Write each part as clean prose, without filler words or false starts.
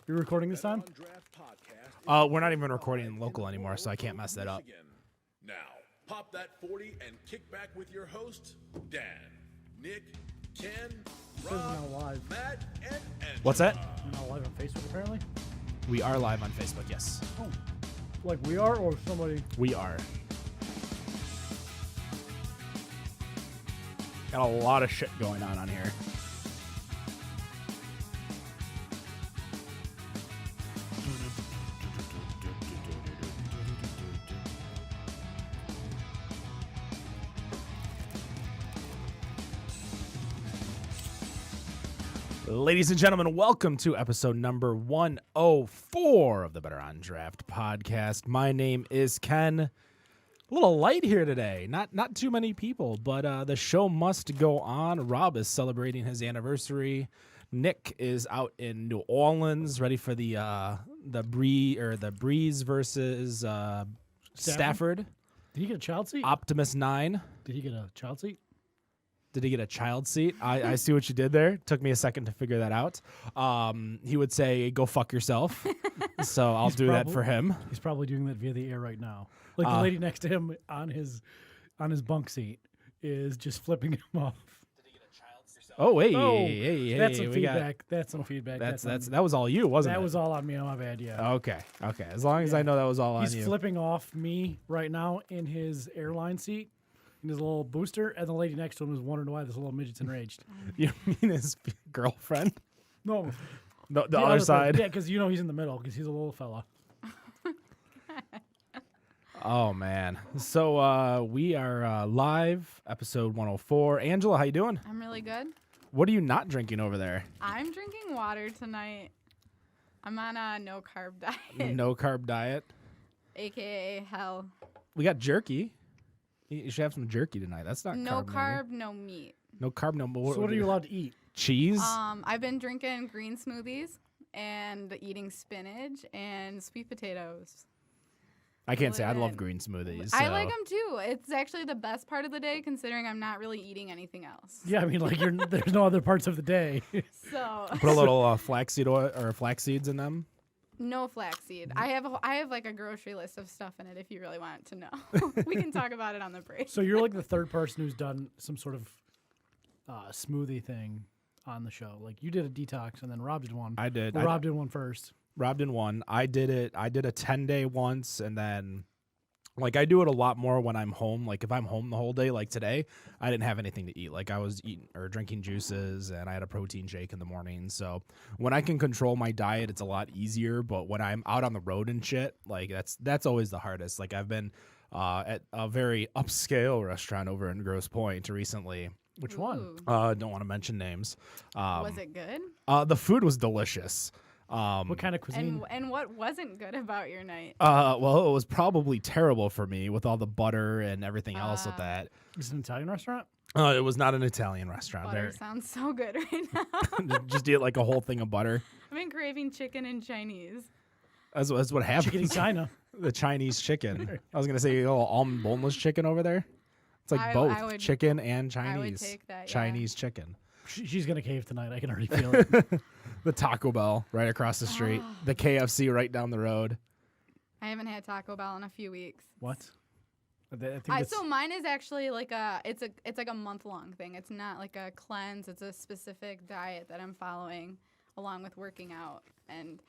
You're recording this time? We're not even recording local anymore, so I can't mess that up. Now, pop that 40 and kick back with your hosts, Dan, Nick, Ken, Says now Rob, live. Matt, and Angela. What's that? You're not live on Facebook, apparently? We are live on Facebook, yes. Oh. Like we are, or somebody? We are. Got a lot of shit going on here. Ladies and gentlemen, welcome to episode number 104 of the Better on Draft podcast. My name is Ken. A little light here today. Not too many people, but the show must go on. Rob is celebrating his anniversary. Nick is out in New Orleans, ready for the Breeze versus Stafford. Did he get a child seat? Optimus 9. Did he get a child seat? Did he get a child seat? I see what you did there. Took me a second to figure that out. He would say, go fuck yourself. So I'll do that for him. He's probably doing that via the air right now. Like the lady next to him on his bunk seat is just flipping him off. Did he get a child seat? Oh, hey, Oh, hey. that's some feedback. That's some feedback. That was all you, wasn't it? That was all on me. My bad, yeah. Okay. As long as I know that was all on you. He's flipping off me right now in his airline seat. In his little booster, and the lady next to him is wondering why this little midget's enraged. You mean his girlfriend? No. The other side? Yeah, because he's in the middle, because he's a little fella. Oh, man. So we are live, episode 104. Angela, how you doing? I'm really good. What are you not drinking over there? I'm drinking water tonight. I'm on a no-carb diet. No-carb diet? AKA hell. We got jerky. You should have some jerky tonight. That's not No carb, no meat. No carb, no more. So what are you allowed to eat? Cheese? I've been drinking green smoothies and eating spinach and sweet potatoes. I can't say I love Living. green smoothies. I so. like them too. It's actually the best part of the day considering I'm not really eating anything else. Yeah, I mean, like there's no other parts of the day. So Put a little flaxseed oil or flax seeds in them. no flaxseed. I have like a grocery list of stuff in it if you really want to know. We can talk about it on the break. So you're like the third person who's done some sort of smoothie thing on the show. Like you did a detox, and then Rob did one. I did. Well, Rob did one first. Rob did one. I did it. I did a 10-day once, and then like I do it a lot more when I'm home. Like if I'm home the whole day, like today, I didn't have anything to eat. Like I was eating or drinking juices, and I had a protein shake in the morning. So when I can control my diet, it's a lot easier. But when I'm out on the road and shit, like that's always the hardest. Like I've been at a very upscale restaurant over in Grosse Pointe recently. Which one? Ooh. Don't want to mention names. Was it good? The food was delicious. What kind of cuisine? And what wasn't good about your night? Well, it was probably terrible for me with all the butter and everything else with that. Is it an Italian restaurant? It was not an Italian restaurant. Butter sounds so good right now. Just eat like a whole thing of butter. I've been craving chicken and Chinese. That's what happens. Chicken in China. The Chinese chicken. I was gonna say a little almond boneless chicken over there. It's like I both would- chicken and Chinese. I would take that, yeah. Chinese chicken. She's gonna cave tonight. I can already feel it. The Taco Bell right across the street. The KFC right down the road. I haven't had Taco Bell in a few weeks. What? I think that's, So mine is actually like it's like a month-long thing. It's not like a cleanse. It's a specific diet that I'm following along with working out. And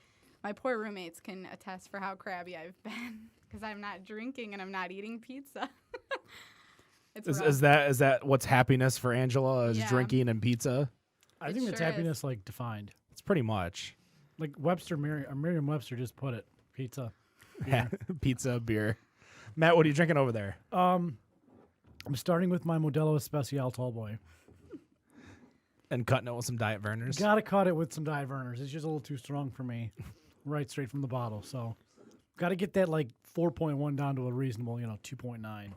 my poor roommates can attest for how crabby I've been because I'm not drinking and I'm not eating pizza. Is that what's happiness for Angela? Is Yeah. drinking and pizza? I It think that's sure is. happiness like defined. It's pretty much Like Merriam-Webster just put it. Pizza. pizza, beer. Matt, what are you drinking over there? I'm starting with my Modelo Especial Tall Boy. And cutting it with some Diet Verners. Gotta cut it with some Diet Verners. It's just a little too strong for me. Right straight from the bottle. So gotta get that like 4.1 down to a reasonable, 2.9.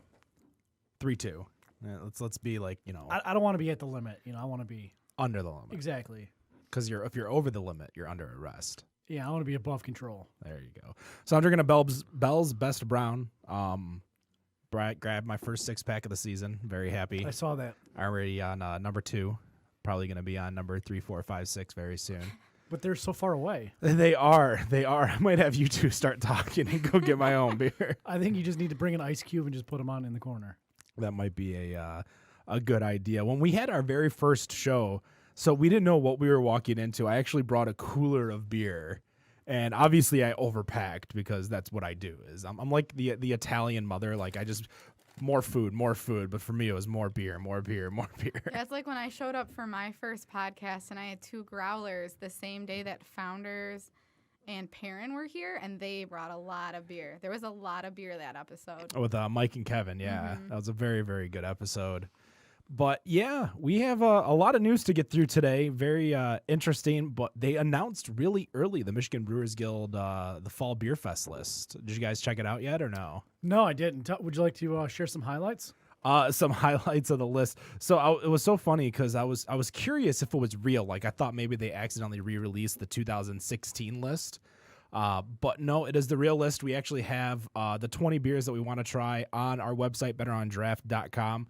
3-2. Yeah, let's be like I don't want to be at the limit. I want to be under the limit. exactly. Because if you're over the limit, you're under arrest. Yeah, I want to be above control. There you go. So I'm drinking a Bell's Best Brown. Grabbed my first 6-pack of the season. Very happy. I saw that. Already on number 2. Probably going to be on number 3, 4, 5, 6 very soon. But they're so far away. They are. I might have you two start talking and go get my own beer. I think you just need to bring an ice cube and just put them on in the corner. That might be a good idea. When we had our very first show, so we didn't know what we were walking into. I actually brought a cooler of beer, and obviously I overpacked because that's what I do. Is I'm like the Italian mother. Like I just more food. But for me, it was more beer. That's like when I showed up for my first podcast and I had 2 growlers the same day that Founders and Perrin were here, and they brought a lot of beer. There was a lot of beer that episode. With Mike and Kevin, yeah. That was a very, very good episode. But, yeah, we have a lot of news to get through today. Very interesting, but they announced really early the Michigan Brewers Guild, the Fall Beer Fest list. Did you guys check it out yet or no? No, I didn't. Would you like to share some highlights? Some highlights of the list. So it was so funny because I was curious if it was real. Like I thought maybe they accidentally re-released the 2016 list. But no, it is the real list. We actually have the 20 beers that we want to try on our website, betterondraft.com.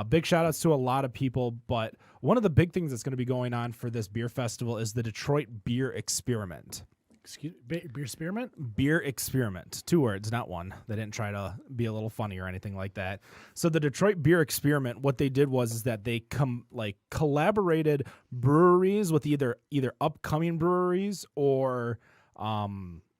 Big shout outs to a lot of people, but one of the big things that's going to be going on for this beer festival is the Detroit Beer Experiment. Beer experiment? Beer Experiment. 2 words, not one. They didn't try to be a little funny or anything like that. So the Detroit Beer Experiment, what they did was that they collaborated breweries with either upcoming breweries or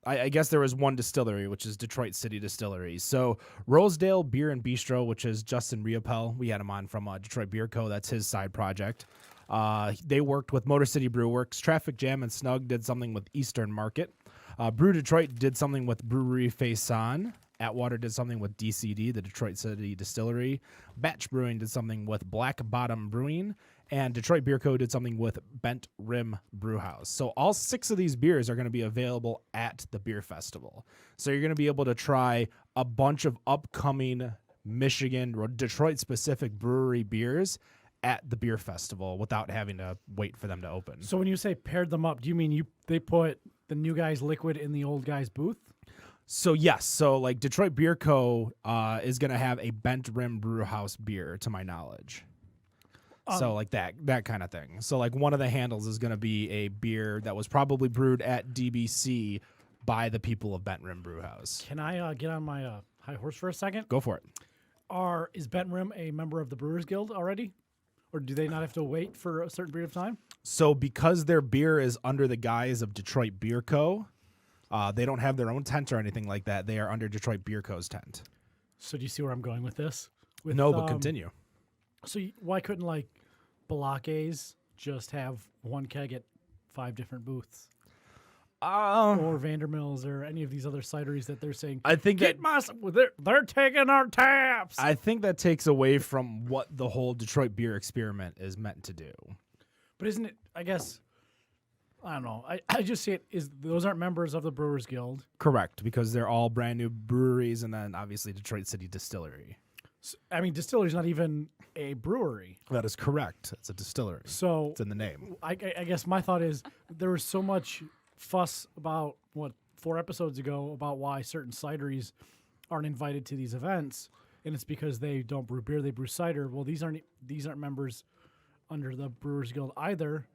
I guess there was one distillery, which is Detroit City Distillery. So Rosedale Beer and Bistro, which is Justin Riopel. We had him on from Detroit Beer Co. That's his side project. They worked with Motor City Brew Works. Traffic Jam and Snug did something with Eastern Market. Brew Detroit did something with Brewery Faison. Atwater did something with DCD, the Detroit City Distillery. Batch Brewing did something with Black Bottom Brewing. And Detroit Beer Co. did something with Bent Rim Brewhouse. So all 6 of these beers are going to be available at the beer festival. So you're going to be able to try a bunch of upcoming Michigan or Detroit-specific brewery beers at the beer festival without having to wait for them to open. So when you say paired them up, do you mean they put the new guy's liquid in the old guy's booth? So yes, so like Detroit Beer Co. Is going to have a Bent Rim Brewhouse beer, to my knowledge. So like that kind of thing. So like one of the handles is going to be a beer that was probably brewed at DBC by the people of Bent Rim Brewhouse. Can I get on my high horse for a second? Go for it. Is Bent Rim a member of the Brewers Guild already? Or do they not have to wait for a certain period of time? So because their beer is under the guise of Detroit Beer Co., they don't have their own tent or anything like that. They are under Detroit Beer Co.'s tent. So do you see where I'm going with this? No, but continue. So why couldn't like Balake's just have one keg at 5 different booths? Or Vandermills or any of these other cideries that they're saying, I think they're taking our taps. I think that takes away from what the whole Detroit Beer Experiment is meant to do. But isn't it, I guess, I don't know. I just see it those aren't members of the Brewers Guild. Correct, because they're all brand new breweries and then obviously Detroit City Distillery. I mean, distillery's not even a brewery. That is correct. It's a distillery. So it's in the name. I guess my thought is there was so much fuss about 4 episodes ago about why certain cideries aren't invited to these events, and it's because they don't brew beer, they brew cider. Well, these aren't members under the Brewers Guild either,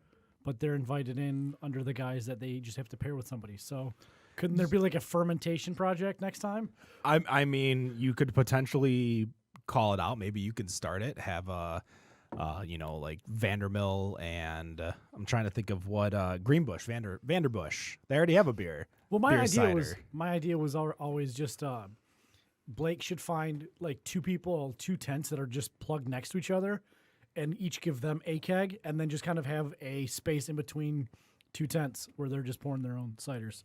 but they're invited in under the guise that they just have to pair with somebody. So couldn't there be like a fermentation project next time? I mean, you could potentially call it out. Maybe you can start it. Have like Vandermill and I'm trying to think of what Greenbush, Vanderbush. They already have a beer. Well, my beer idea was always just Blake should find like 2 people, 2 tents that are just plugged next to each other, and each give them a keg, and then just kind of have a space in between 2 tents where they're just pouring their own ciders.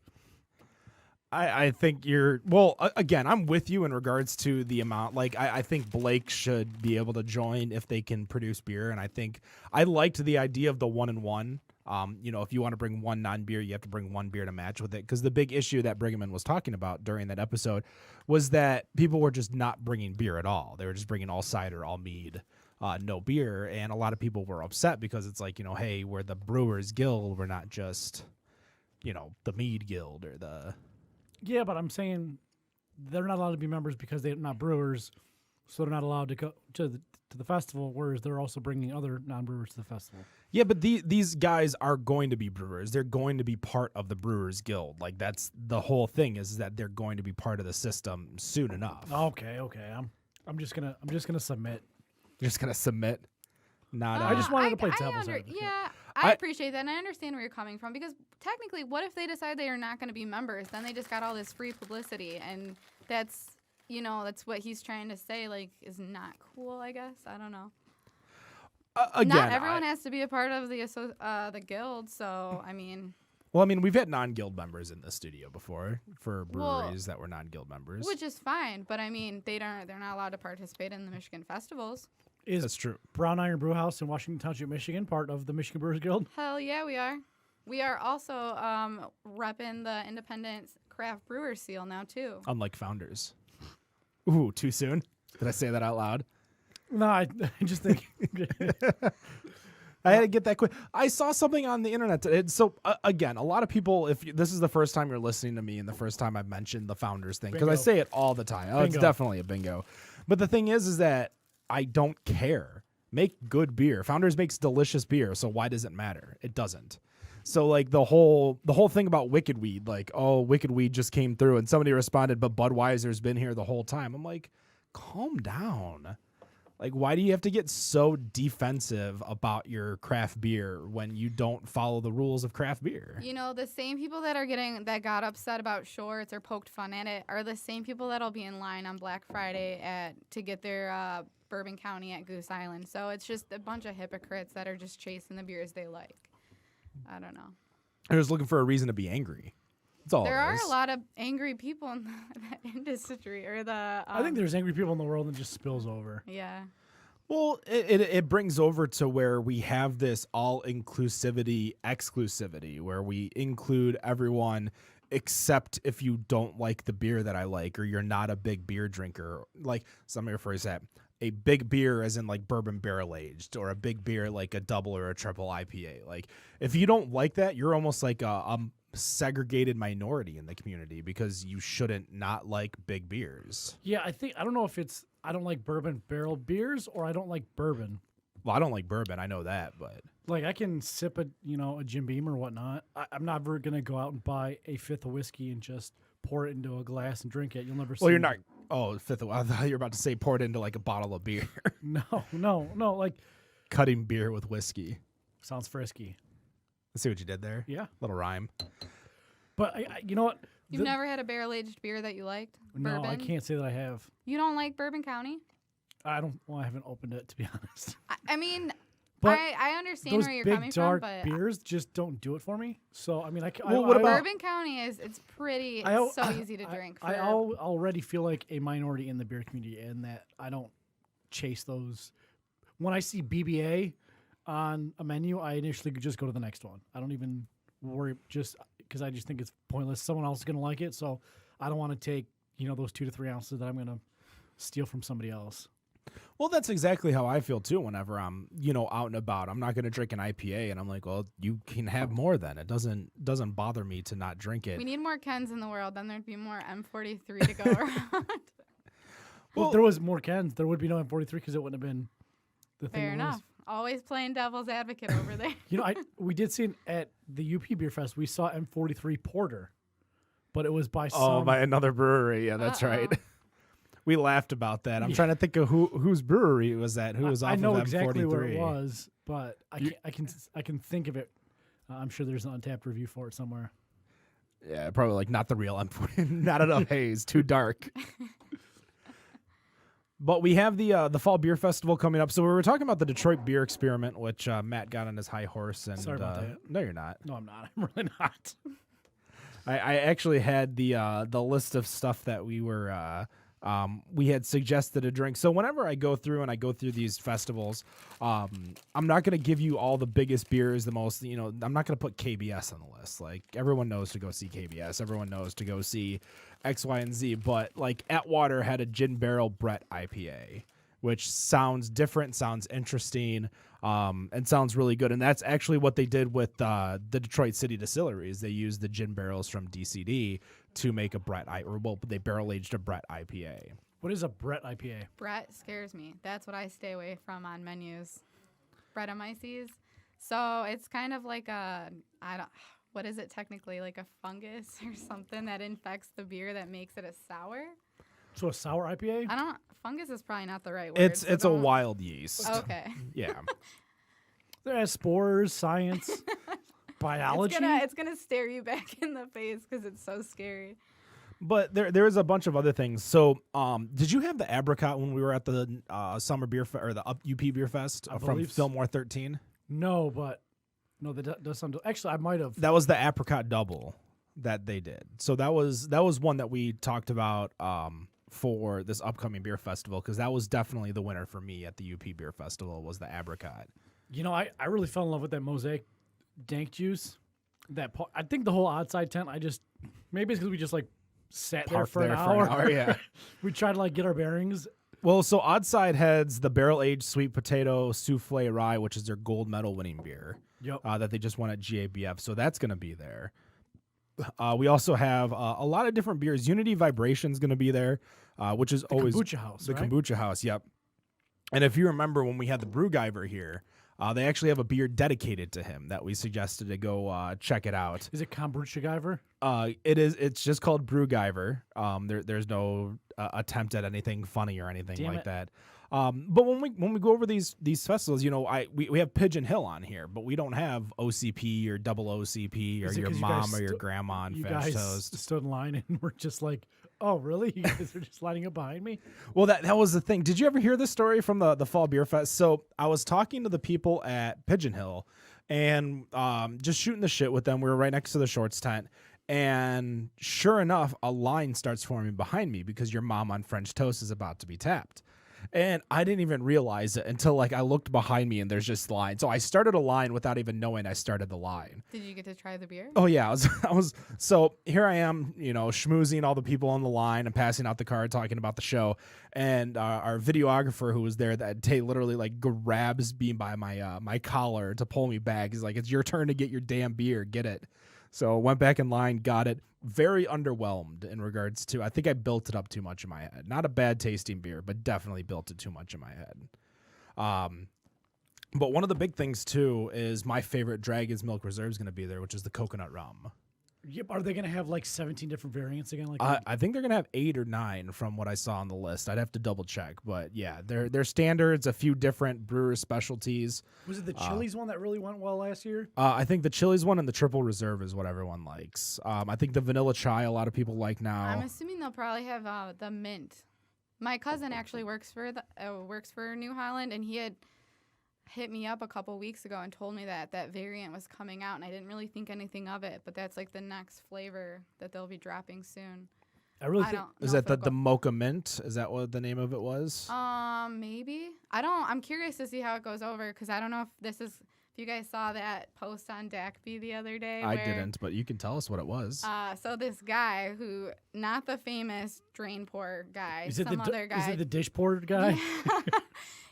I think again, I'm with you in regards to the amount. Like, I think Blake should be able to join if they can produce beer. And I think I liked the idea of the 1-and-1. If you want to bring 1 non-beer, you have to bring 1 beer to match with it. Because the big issue that Brigham was talking about during that episode was that people were just not bringing beer at all. They were just bringing all cider, all mead, no beer. And a lot of people were upset because it's like, hey, we're the Brewers Guild. We're not just, the Mead Guild or the... Yeah, but I'm saying they're not allowed to be members because they're not brewers. So they're not allowed to go to the festival, whereas they're also bringing other non-brewers to the festival. Yeah, but these guys are going to be brewers. They're going to be part of the Brewers Guild. Like that's the whole thing is that they're going to be part of the system soon enough. Okay. I'm just gonna submit. You're just gonna submit. Not. I just wanted to play devil's advocate. Yeah, I appreciate that, and I understand where you're coming from because technically, what if they decide they are not going to be members? Then they just got all this free publicity, and that's what he's trying to say. Like, is not cool. I guess I don't know. Again, not everyone has to be a part of the guild. So I mean. Well, I mean, we've had non-guild members in the studio before for breweries that were non-guild members, which is fine. But I mean, they're not allowed to participate in the Michigan festivals. That's true. Brown Iron Brew House in Washington Township, Michigan, part of the Michigan Brewers Guild? Hell yeah, we are. We are also repping the independent craft brewer seal now, too. Unlike Founders. Ooh, too soon? Did I say that out loud? No, I just think... I had to get that quick. I saw something on the internet today. So, again, a lot of people, this is the first time you're listening to me and the first time I've mentioned the Founders thing, because I say it all the time. Oh, it's definitely a bingo. But the thing is that I don't care. Make good beer. Founders makes delicious beer, so why does it matter? It doesn't. So like the whole thing about Wicked Weed, like, oh, Wicked Weed just came through and somebody responded, but Budweiser's been here the whole time. I'm like, calm down. Like, why do you have to get so defensive about your craft beer when you don't follow the rules of craft beer? The same people that got upset about shorts or poked fun at it are the same people that'll be in line on Black Friday to get their Bourbon County at Goose Island. So it's just a bunch of hypocrites that are just chasing the beers they like. I don't know. They're just looking for a reason to be angry. That's all. There are a lot of angry people in that industry, or the. I think there's angry people in the world and it just spills over. Yeah. Well, it brings over to where we have this exclusivity, where we include everyone except if you don't like the beer that I like or you're not a big beer drinker. Like somebody refers that a big beer as in like bourbon barrel aged, or a big beer like a double or a triple IPA. Like if you don't like that, you're almost like a segregated minority in the community because you shouldn't not like big beers. Yeah, I don't know if it's I don't like bourbon barrel beers or I don't like bourbon. Well, I don't like bourbon. I know that, but like I can sip a Jim Beam or whatnot. I'm never gonna go out and buy a fifth of whiskey and just pour it into a glass and drink it. You'll never. Well, you're not. Oh, fifth of. I thought you were about to say pour it into like a bottle of beer. No. Like cutting beer with whiskey. Sounds frisky. Let's see what you did there. Yeah, little rhyme. But you know what? You've never had a barrel aged beer that you liked? No, Bourbon? I can't say that I have. You don't like Bourbon County? I don't. Well, I haven't opened it to be honest. I mean, but I understand where you're coming dark from, but beers just don't do it for me. So I mean, what about Bourbon County it's so easy to drink. I already feel like a minority in the beer community in that I don't chase those. When I see BBA on a menu, I initially just go to the next one. I don't even worry, just because I just think it's pointless. Someone else is going to like it, so I don't want to take those 2 to 3 ounces that I'm going to steal from somebody else. Well, that's exactly how I feel too. Whenever I'm out and about, I'm not going to drink an IPA, and I'm like, well, you can have more. Then it doesn't bother me to not drink it. We need more Kens in the world. Then there'd be more M43 to go around. Well, if there was more Kens, there would be no M43 because it wouldn't have been the thing. Fair enough. Always playing devil's advocate over there. We did see at the UP Beer Fest, we saw M43 Porter, but it was by by another brewery. Yeah, that's right. We laughed about that. I'm trying to think of whose brewery was that. Who was off of M43? I know exactly where it was, but I can think of it. I'm sure there's an Untapped review for it somewhere. Yeah, probably like not the real M40. Not enough haze. Too dark. But we have the Fall Beer Festival coming up. So we were talking about the Detroit Beer Experiment, which Matt got on his high horse. And, sorry about that. No, you're not. No, I'm not. I'm really not. I actually had the list of stuff that we were we had suggested to drink. So whenever I go through these festivals, I'm not going to give you all the biggest beers, the most, I'm not going to put KBS on the list. Like everyone knows to go see KBS. Everyone knows to go see X, Y, and Z. But like Atwater had a Gin Barrel Brett IPA, which sounds different, sounds interesting, and sounds really good. And that's actually what they did with the Detroit City Distilleries. They used the gin barrels from DCD to make a Brett they barrel aged a Brett IPA. What is a Brett IPA? Brett scares me. That's what I stay away from on menus. Brettanomyces. So it's kind of like what is it technically? Like a fungus or something that infects the beer that makes it a sour? So a sour IPA? Fungus is probably not the right word. It's a wild yeast. Okay. Yeah. There has spores, science, biology. It's gonna stare you back in the face because it's so scary. But there's a bunch of other things. So, did you have the apricot when we were at the summer beer or the UP Beer Fest from believe so. Fillmore 13? No, that does sound. Actually, I might have. That was the apricot double that they did. So that was one that we talked about for this upcoming beer festival, because that was definitely the winner for me at the UP Beer Festival was the apricot. You know, I really fell in love with that Mosaic dank juice. I think the whole outside tent. Maybe it's because we just like sat there Parked for an hour. Yeah. We tried to like get our bearings. Well, so Oddside heads the barrel-aged sweet potato souffle rye, which is their gold medal winning beer. Yep. That they just won at GABF. So that's going to be there. We also have a lot of different beers. Unity Vibration's going to be there, which is always Kombucha House. the right? Kombucha House. Yep. And if you remember when we had the Brewgiver here, they actually have a beer dedicated to him that we suggested to go check it out. Is it Kombucha Giver? It's just called Brewgiver. There's no attempt at anything funny or anything Damn like it. that. But when we go over these festivals, you know, we have Pigeon Hill on here, but we don't have OCP or double OCP or Is it your 'cause you mom guys or your grandma on You French guys toast. stood in line and were just like, "Oh, really? You guys are just lining up behind me?" Well, that was the thing. Did you ever hear this story from the Fall Beer Fest? So I was talking to the people at Pigeon Hill and just shooting the shit with them. We were right next to the shorts tent. And sure enough, a line starts forming behind me because your mom on French toast is about to be tapped. And I didn't even realize it until like I looked behind me and there's just line. So I started a line without even knowing I started the line. Did you get to try the beer? Oh yeah, I was so here I am, you know, schmoozing all the people on the line and passing out the card, talking about the show, and our videographer who was there that day literally like grabs me by my my collar to pull me back. He's like, "It's your turn to get your damn beer, get it." So went back in line, got it. Very underwhelmed in regards to, I think I built it up too much in my head. Not a bad tasting beer, but definitely built it too much in my head. But one of the big things too is my favorite Dragon's Milk Reserve is going to be there, which is the coconut rum. Yep. Are they going to have like 17 different variants again? Like I think they're going to have 8 or 9 from what I saw on the list. I'd have to double check, but yeah, they're standards, a few different brewer specialties. was it the Chili's one that really went well last year? I think the Chili's one and the Triple Reserve is what everyone likes. I think the Vanilla Chai a lot of people like now. I'm assuming they'll probably have the mint. My cousin actually works for New Holland, and he had hit me up a couple weeks ago and told me that variant was coming out, and I didn't really think anything of it, but that's like the next flavor that they'll be dropping soon. I really I think don't Is know that if the Mocha Mint? Is that what the name of it was? maybe. I'm curious to see how it goes over, because I don't know if you guys saw that post on DACB the other day. I didn't, but you can tell us what it was. So this guy who, not the famous drain pour guy, is it some other guy. Is it the dish poured guy?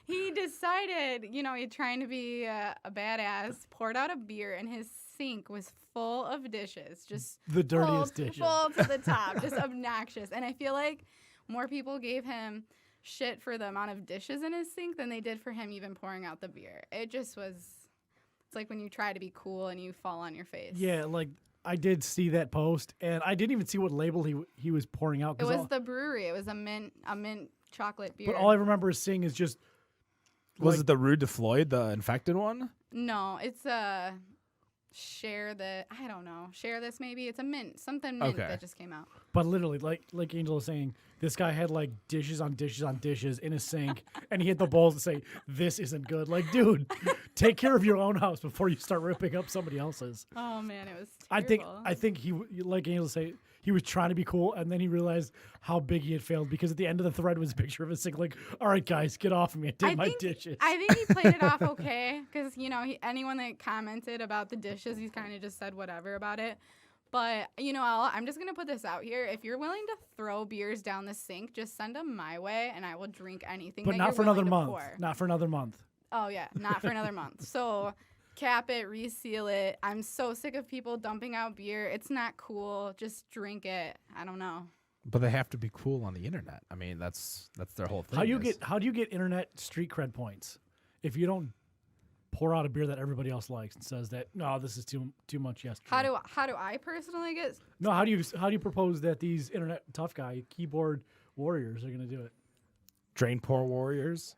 He decided, he's trying to be a badass, poured out a beer, and his sink was full of dishes. Just The dirtiest dishes. Full to the top, just obnoxious. And I feel like more people gave him shit for the amount of dishes in his sink than they did for him even pouring out the beer. It just was, it's like when you try to be cool and you fall on your face. Yeah, like I did see that post, and I didn't even see what label he was pouring out. It was the brewery. It was a mint chocolate beer. But all I remember seeing is just. Was it the Rue de Floyd, the infected one? No, it's a share this maybe. It's a mint, something mint Okay. that just came out. But literally, like Angel was saying, this guy had like dishes on dishes on dishes in his sink, and he had the balls to say, "This isn't good." Like, dude, take care of your own house before you start ripping up somebody else's. Oh man, it was terrible. I think he, like Angel say, he was trying to be cool, and then he realized how big he had failed, because at the end of the thread was a picture of his sink. Like, all right, guys, get off of me. I did my dishes. I think he played it off okay, because anyone that commented about the dishes, he's kind of just said whatever about it. But I'm just gonna put this out here: if you're willing to throw beers down the sink, just send them my way, and I will drink anything. But that not you're for another willing to month. pour. Not for another month. Oh yeah, not for another month. So cap it, reseal it. I'm so sick of people dumping out beer. It's not cool. Just drink it. I don't know. But they have to be cool on the internet. I mean, that's their whole thing. How do you get internet street cred points if you don't pour out a beer that everybody else likes and says that no, this is too much yesterday? How do I personally get? No, how do you propose that these internet tough guy keyboard warriors are going to do it? Drain pour warriors,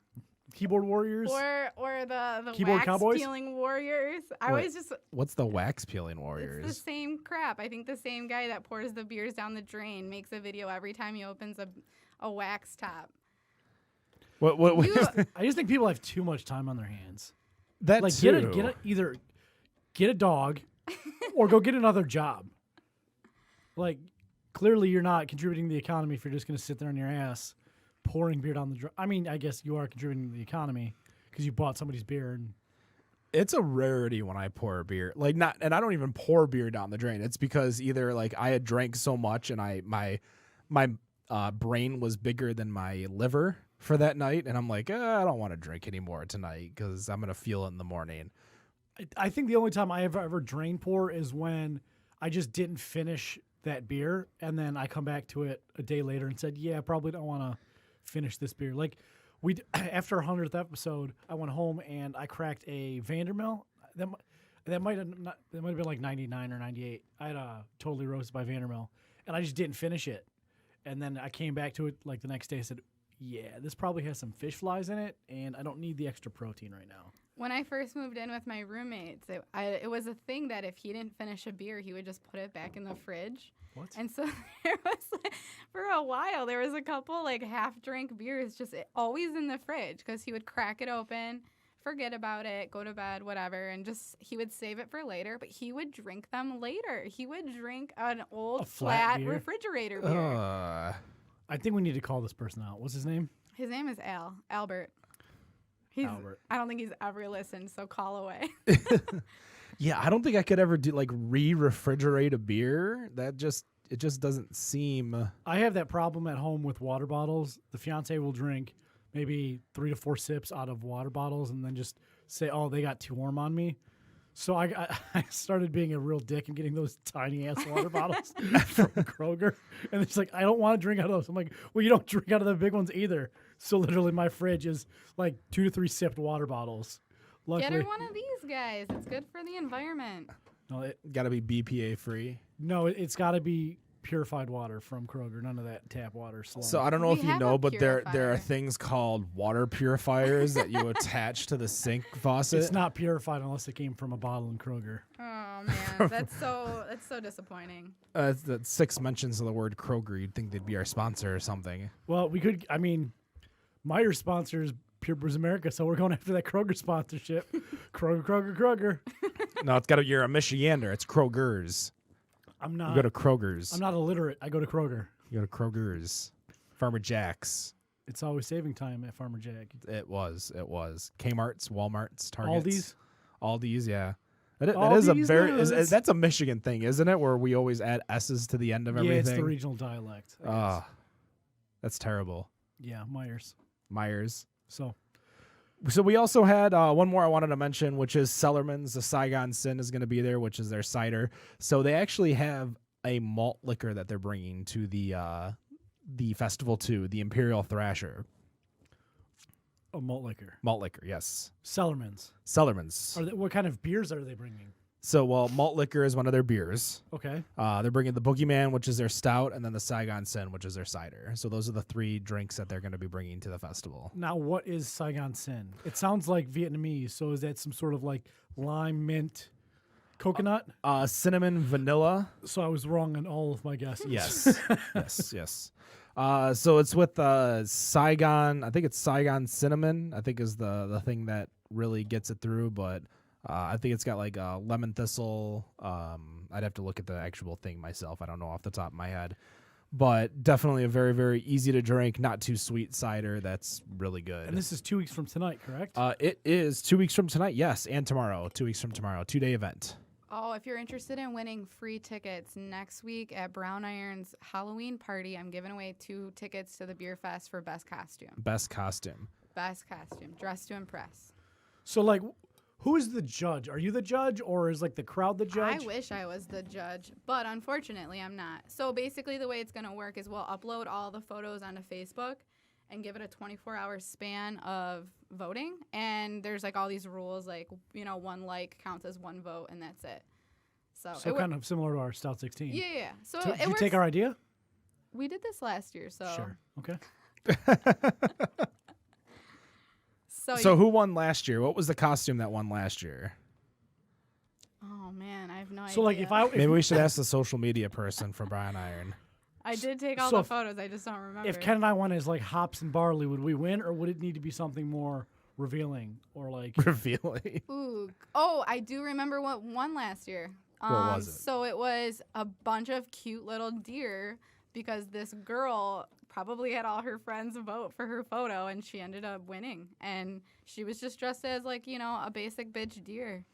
Keyboard warriors, or the Keyboard wax cowboys? peeling warriors. I Wait, always just what's the wax peeling it's warriors? the same crap. I think the same guy that pours the beers down the drain makes a video every time he opens a wax top. What? You- I just think people have too much time on their hands. That Like too. either get a dog or go get another job. Like clearly you're not contributing to the economy if you're just going to sit there on your ass pouring beer down the drain. I mean, I guess you are contributing to the economy because you bought somebody's beer and It's a rarity when I pour a beer. Like and I don't even pour beer down the drain. It's because either like I had drank so much and my brain was bigger than my liver for that night, and I'm like, I don't want to drink anymore tonight because I'm gonna feel it in the morning. I think the only time I ever drain pour is when I just didn't finish that beer and then I come back to it a day later and said, yeah, I probably don't want to finish this beer. Like after our 100th episode, I went home and I cracked a Vandermill. That might have been like 99 or 98. I had a totally roasted by Vandermill and I just didn't finish it. And then I came back to it like the next day and said, yeah, this probably has some fish flies in it and I don't need the extra protein right now. When I first moved in with my roommates, it was a thing that if he didn't finish a beer, he would just put it back in the fridge. What? And so there was, for a while, there was a couple like half-drink beers just always in the fridge because he would crack it open, forget about it, go to bed, whatever, and just he would save it for later. But he would drink them later. He would drink an old flat flat beer? refrigerator beer. I think we need to call this person out. What's his name? His name is Albert. Albert. I don't think he's ever listened, so call away. Yeah, I don't think I could ever do like re-refrigerate a beer. It just doesn't seem. I have that problem at home with water bottles. The fiance will drink maybe 3 to 4 sips out of water bottles and then just say, oh, they got too warm on me. So I started being a real dick and getting those tiny ass water bottles from Kroger. And it's like, I don't want to drink out of those. I'm like, well, you don't drink out of the big ones either. So literally my fridge is like 2 to 3 sipped water bottles. Get her Luckily, one of these guys. It's good for the environment. Got to be BPA free. it's got to be purified water from Kroger. None of that tap water. Sludge. So I don't know We if you have a know, but there are purifier. things called water purifiers that you attach to the sink faucet. It's not purified unless it came from a bottle in Kroger. Oh man, that's so disappointing. That's 6 mentions of the word Kroger. You'd think they'd be our sponsor or something. Well, we could. I mean, Meyer sponsors Pure Brews America, so we're going after that Kroger sponsorship. Kroger. No, you're a Michigander. It's Kroger's. I'm not. You go to Kroger's. I'm not illiterate. I go to Kroger. You go to Kroger's. Farmer Jack's. It's always saving time at Farmer Jack. It was. Kmart's, Walmart's, Target's. Aldi's, yeah. That is a Aldi's, very no, that's a Michigan thing, isn't it? Where we always add S's to the end of Yeah, everything. it's the regional dialect. I guess. That's terrible. Yeah, Myers. So So we also had one more I wanted to mention, which is Cellarman's. The Saigon Sin is going to be there, which is their cider. So they actually have a malt liquor that they're bringing to the festival too, the Imperial Thrasher. a malt liquor. Malt liquor, yes. Cellarman's. Cellarman's. What kind of beers are they bringing? So, malt liquor is one of their beers. Okay. They're bringing the Boogeyman, which is their stout, and then the Saigon Sin, which is their cider. So those are the 3 drinks that they're going to be bringing to the festival. Now, what is Saigon Sin? It sounds like Vietnamese. So is that some sort of like lime, mint, coconut? Cinnamon, vanilla. So I was wrong on all of my guesses. Yes. yes. So it's with Saigon. I think it's Saigon cinnamon. I think is the thing that really gets it through. But I think it's got like lemon thistle. I'd have to look at the actual thing myself. I don't know off the top of my head. But definitely a very, very easy to drink, not too sweet cider. That's really good. And this is 2 weeks from tonight, correct? It is 2 weeks from tonight. Yes, and tomorrow. 2 weeks from tomorrow. 2-day event. Oh, if you're interested in winning free tickets next week at Brown Iron's Halloween party, I'm giving away 2 tickets to the Beer Fest for best costume. Best costume. Best costume. Dress to impress. So, like, who is the judge? Are you the judge, or is like the crowd the judge? I wish I was the judge, but unfortunately I'm not. So basically the way it's going to work is we'll upload all the photos onto Facebook and give it a 24-hour span of voting. And there's like all these rules, like, one like counts as one vote, and that's it. So kind of similar to our Stout 16. Yeah. So Did it you works. take our idea? We did this last year, so. Sure. Okay. So who won last year? What was the costume that won last year? Oh man, I have no idea. So like if Maybe we should ask the social media person for Brian Iron. I did take all So the if- photos, I just don't remember. If Ken and I went as like hops and barley, would we win, or would it need to be something more revealing, or like? Revealing. Ooh. Oh, I do remember what won last year. What was it? So it was a bunch of cute little deer because this girl probably had all her friends vote for her photo and she ended up winning. And she was just dressed as like, a basic bitch deer.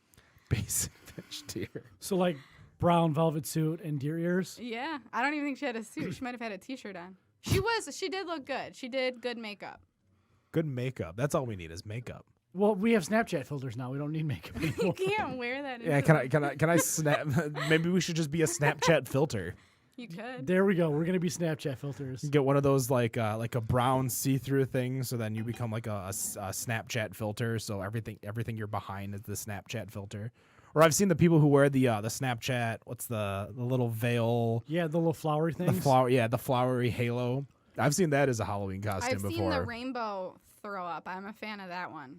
Basic bitch deer. So like brown velvet suit and deer ears. Yeah. I don't even think she had a suit. She might have had a t-shirt on. She did look good. She did good makeup. Good makeup. That's all we need is makeup. Well, we have Snapchat filters now. We don't need makeup You anymore. can't wear that. Yeah, can I snap? Maybe we should just be a Snapchat filter. You could. There we go. We're gonna be Snapchat filters. Get one of those like a brown see-through thing, so then you become like a Snapchat filter. So everything you're behind is the Snapchat filter. Or I've seen the people who wear the Snapchat. What's the little veil? Yeah, the little flowery things. The flowery halo. I've seen that as a Halloween costume I've before. seen the rainbow throw up. I'm a fan of that one.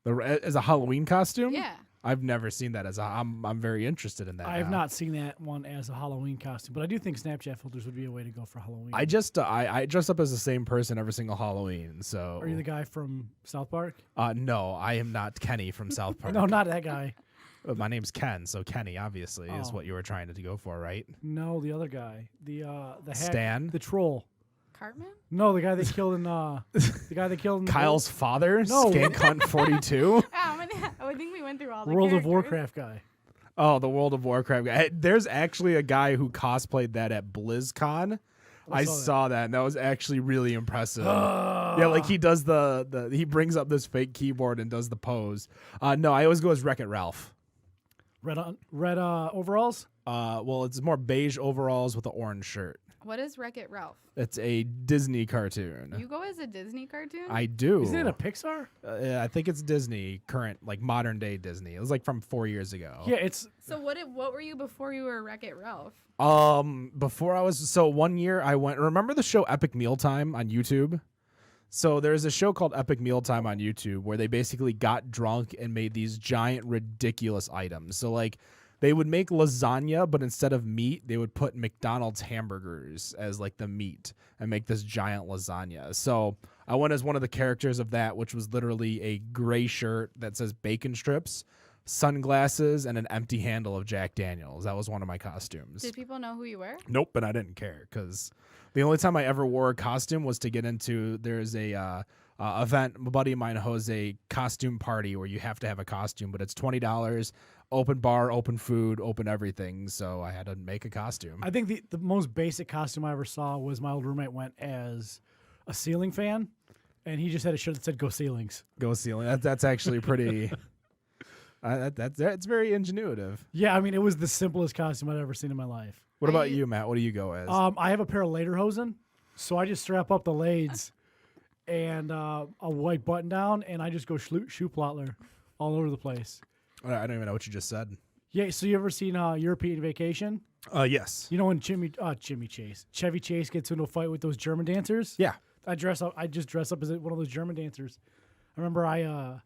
As a Halloween costume? Yeah. I've never seen that I'm very interested in that. I have now. not seen that one as a Halloween costume, but I do think Snapchat filters would be a way to go for Halloween. I just I dress up as the same person every single Halloween. So Are you the guy from South Park? No, I am not Kenny from South Park. No, not that guy. My name's Ken, so Kenny obviously is Oh. what you were trying to go for, right? No, the other guy. The hack, Stan? the troll. Cartman? No, the guy they killed in Kyle's father, No. Skank Hunt 42. I think we went through all the World of characters. Warcraft guy. Oh, the World of Warcraft guy. There's actually a guy who cosplayed that at BlizzCon. I saw that, and that was actually really impressive. Yeah, like he does he brings up this fake keyboard and does the pose. No, I always go as Wreck-It Ralph. Red overalls. Well, it's more beige overalls with an orange shirt. What is Wreck-It Ralph? It's a Disney cartoon. You go as a Disney cartoon? I do. Isn't it a Pixar? Yeah, I think it's Disney, current, like modern day Disney. It was like from 4 years ago. Yeah, it's So what were you before you were Wreck-It Ralph? Before I was, so one year I went, remember the show Epic Mealtime on YouTube? So there's a show called Epic Mealtime on YouTube where they basically got drunk and made these giant, ridiculous items. So like they would make lasagna, but instead of meat, they would put McDonald's hamburgers as like the meat and make this giant lasagna. So I went as one of the characters of that, which was literally a gray shirt that says bacon strips, sunglasses, and an empty handle of Jack Daniels. That was one of my costumes. Did people know who you were? Nope, and I didn't care because the only time I ever wore a costume was to get into. There's a event. A buddy of mine hosts a costume party where you have to have a costume, but it's $20. Open bar, open food, open everything. So I had to make a costume. I think the most basic costume I ever saw was my old roommate went as a ceiling fan, and he just had a shirt that said "Go Ceilings." Go ceiling. That's actually pretty. That's very ingenuitive. Yeah, I mean it was the simplest costume I'd ever seen in my life. What about you, Matt? What do you go as? I have a pair of lederhosen, so I just strap up the lades and a white button down, and I just go shoe plotler all over the place. I don't even know what you just said. Yeah, so you ever seen European Vacation? Yes. You know when Chevy Chase gets into a fight with those German dancers? Yeah. I just dress up as one of those German dancers. I remember I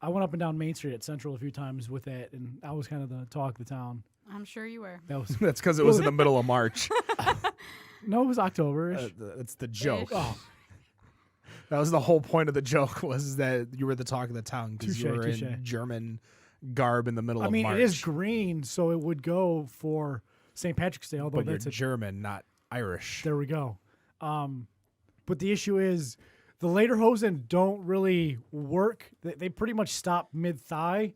went up and down Main Street at Central a few times with that, and I was kind of the talk of the town. I'm sure you were. That was That's because it was in the middle of March. no, it was October-ish. That's the joke. Ish. Oh, That was the whole point of the joke, was that you were the talk of the town because you Touche, were touche. in German garb in the middle I of mean March. it is green, so it would go for St. Patrick's Day. Although but you're that's German, not Irish. there we go. But the issue is the lederhosen don't really work. They pretty much stop mid thigh.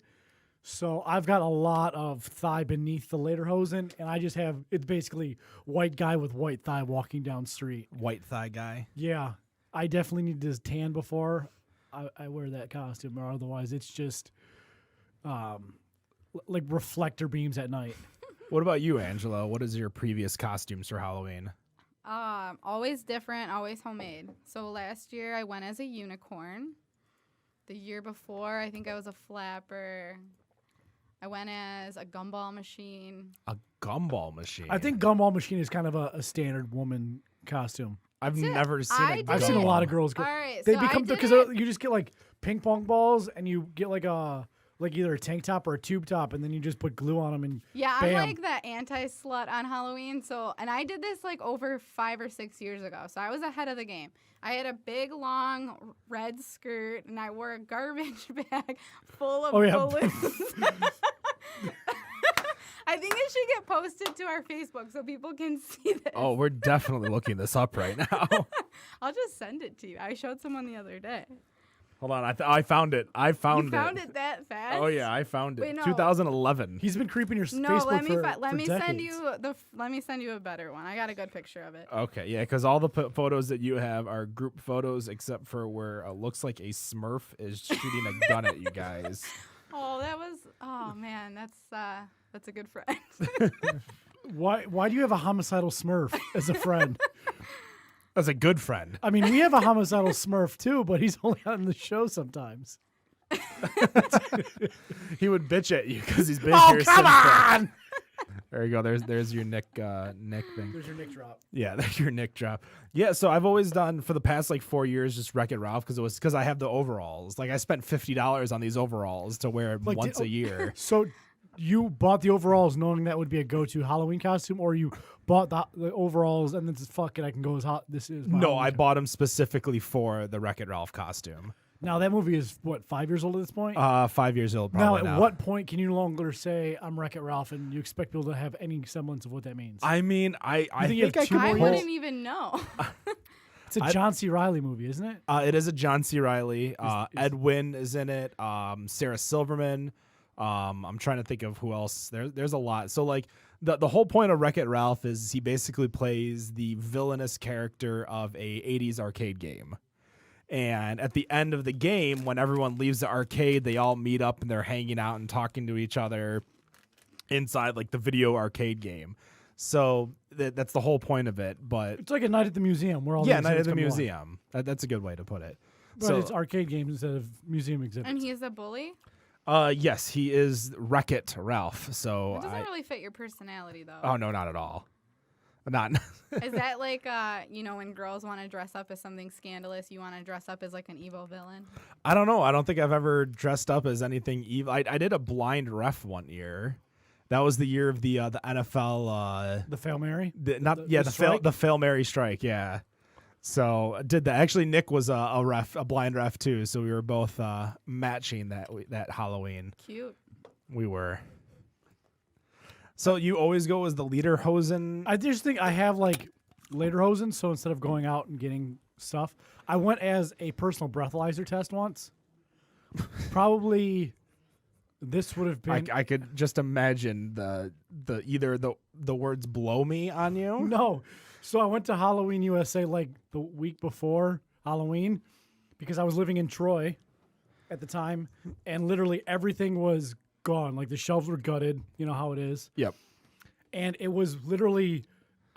So I've got a lot of thigh beneath the lederhosen, and I just have it's basically white guy with white thigh walking down street. White thigh guy. Yeah, I definitely need to tan before I wear that costume, or otherwise it's just like reflector beams at night. What about you, Angela? What is your previous costumes for Halloween? Always different, always homemade. So last year I went as a unicorn. The year before, I think I was a flapper. I went as a gumball machine. A gumball machine. I think gumball machine is kind of a standard woman costume. I've That's it. never seen I a did I've seen a gumball. lot of girls go. All right, They so I become did because it. you just get like ping pong balls and you get like either a tank top or a tube top and then you just put glue on them and Yeah, bam. I'm like the anti-slut on Halloween. So, and I did this like over 5 or 6 years ago. So I was ahead of the game. I had a big, long red skirt, and I wore a garbage bag full of Oh, yeah. balloons. I think it should get posted to our Facebook so people can see this. Oh, we're definitely looking this up right now. I'll just send it to you. I showed someone the other day. Hold on, I found it. I found You found it that fast? Oh yeah, I found it. Wait, no. 2011. he's been creeping your No, Facebook let me for, let for me decades. send you let me send you a better one. I got a good picture of it. Okay, yeah, because all the photos that you have are group photos, except for where it looks like a Smurf is shooting a gun at you guys. Oh man, that's a good friend. Why do you have a homicidal Smurf as a friend? That's a good friend. I mean, we have a homicidal Smurf too, but he's only on the show sometimes. He would bitch at you because he's been Oh, here come since. on! There you go. There's your Nick thing. There's your Nick drop. Yeah, there's your Nick drop. Yeah, so I've always done for the past like 4 years just Wreck-It Ralph because I have the overalls. Like I spent $50 on these overalls to wear Like, once a year. So you bought the overalls knowing that would be a go-to Halloween costume, or you bought the overalls and then just fuck it, I can go as hot. This is my No, Halloween I bought them specifically for the Wreck-It Ralph costume. Now that movie is what, 5 years old at this point? 5 years old, now, probably at what point can you no longer say I'm Wreck-It Ralph and you expect people to have any semblance of what that means? I mean, I think you have think I two could more I years? pull. wouldn't even know. It's a John C. Reilly movie, isn't it? It is a John C. Reilly. Ed Wynn is in it. Sarah Silverman. I'm trying to think of who else. There's a lot. So like the whole point of Wreck-It Ralph is he basically plays the villainous character of a 80s arcade game. And at the end of the game, when everyone leaves the arcade, they all meet up and they're hanging out and talking to each other inside like the video arcade game. So that's the whole point of it. But It's like a night at the museum where all yeah, the Night at exhibits the come to life. Museum. That's a good way to put it. But So it's arcade games instead of museum exhibits. And he's a bully. yes, he is Wreck-It Ralph. So It doesn't really fit your personality though. oh no, not at all. Not Is that like when girls want to dress up as something scandalous, you want to dress up as like an evil villain? I don't know. I don't think I've ever dressed up as anything evil. I did a blind ref one year. That was the year of the NFL. The Fail Mary? The Fail Mary strike. Yeah. So I did that. Actually, Nick was a blind ref too. So we were both matching that Halloween. Cute. We were. So you always go as the lederhosen. I just think I have like lederhosen, so instead of going out and getting stuff, I went as a personal breathalyzer test once. Probably this would have been I could just imagine the words "blow me" on you. no. So I went to Halloween USA like the week before Halloween because I was living in Troy at the time, and literally everything was gone. Like the shelves were gutted. You know how it is. Yep. And it was literally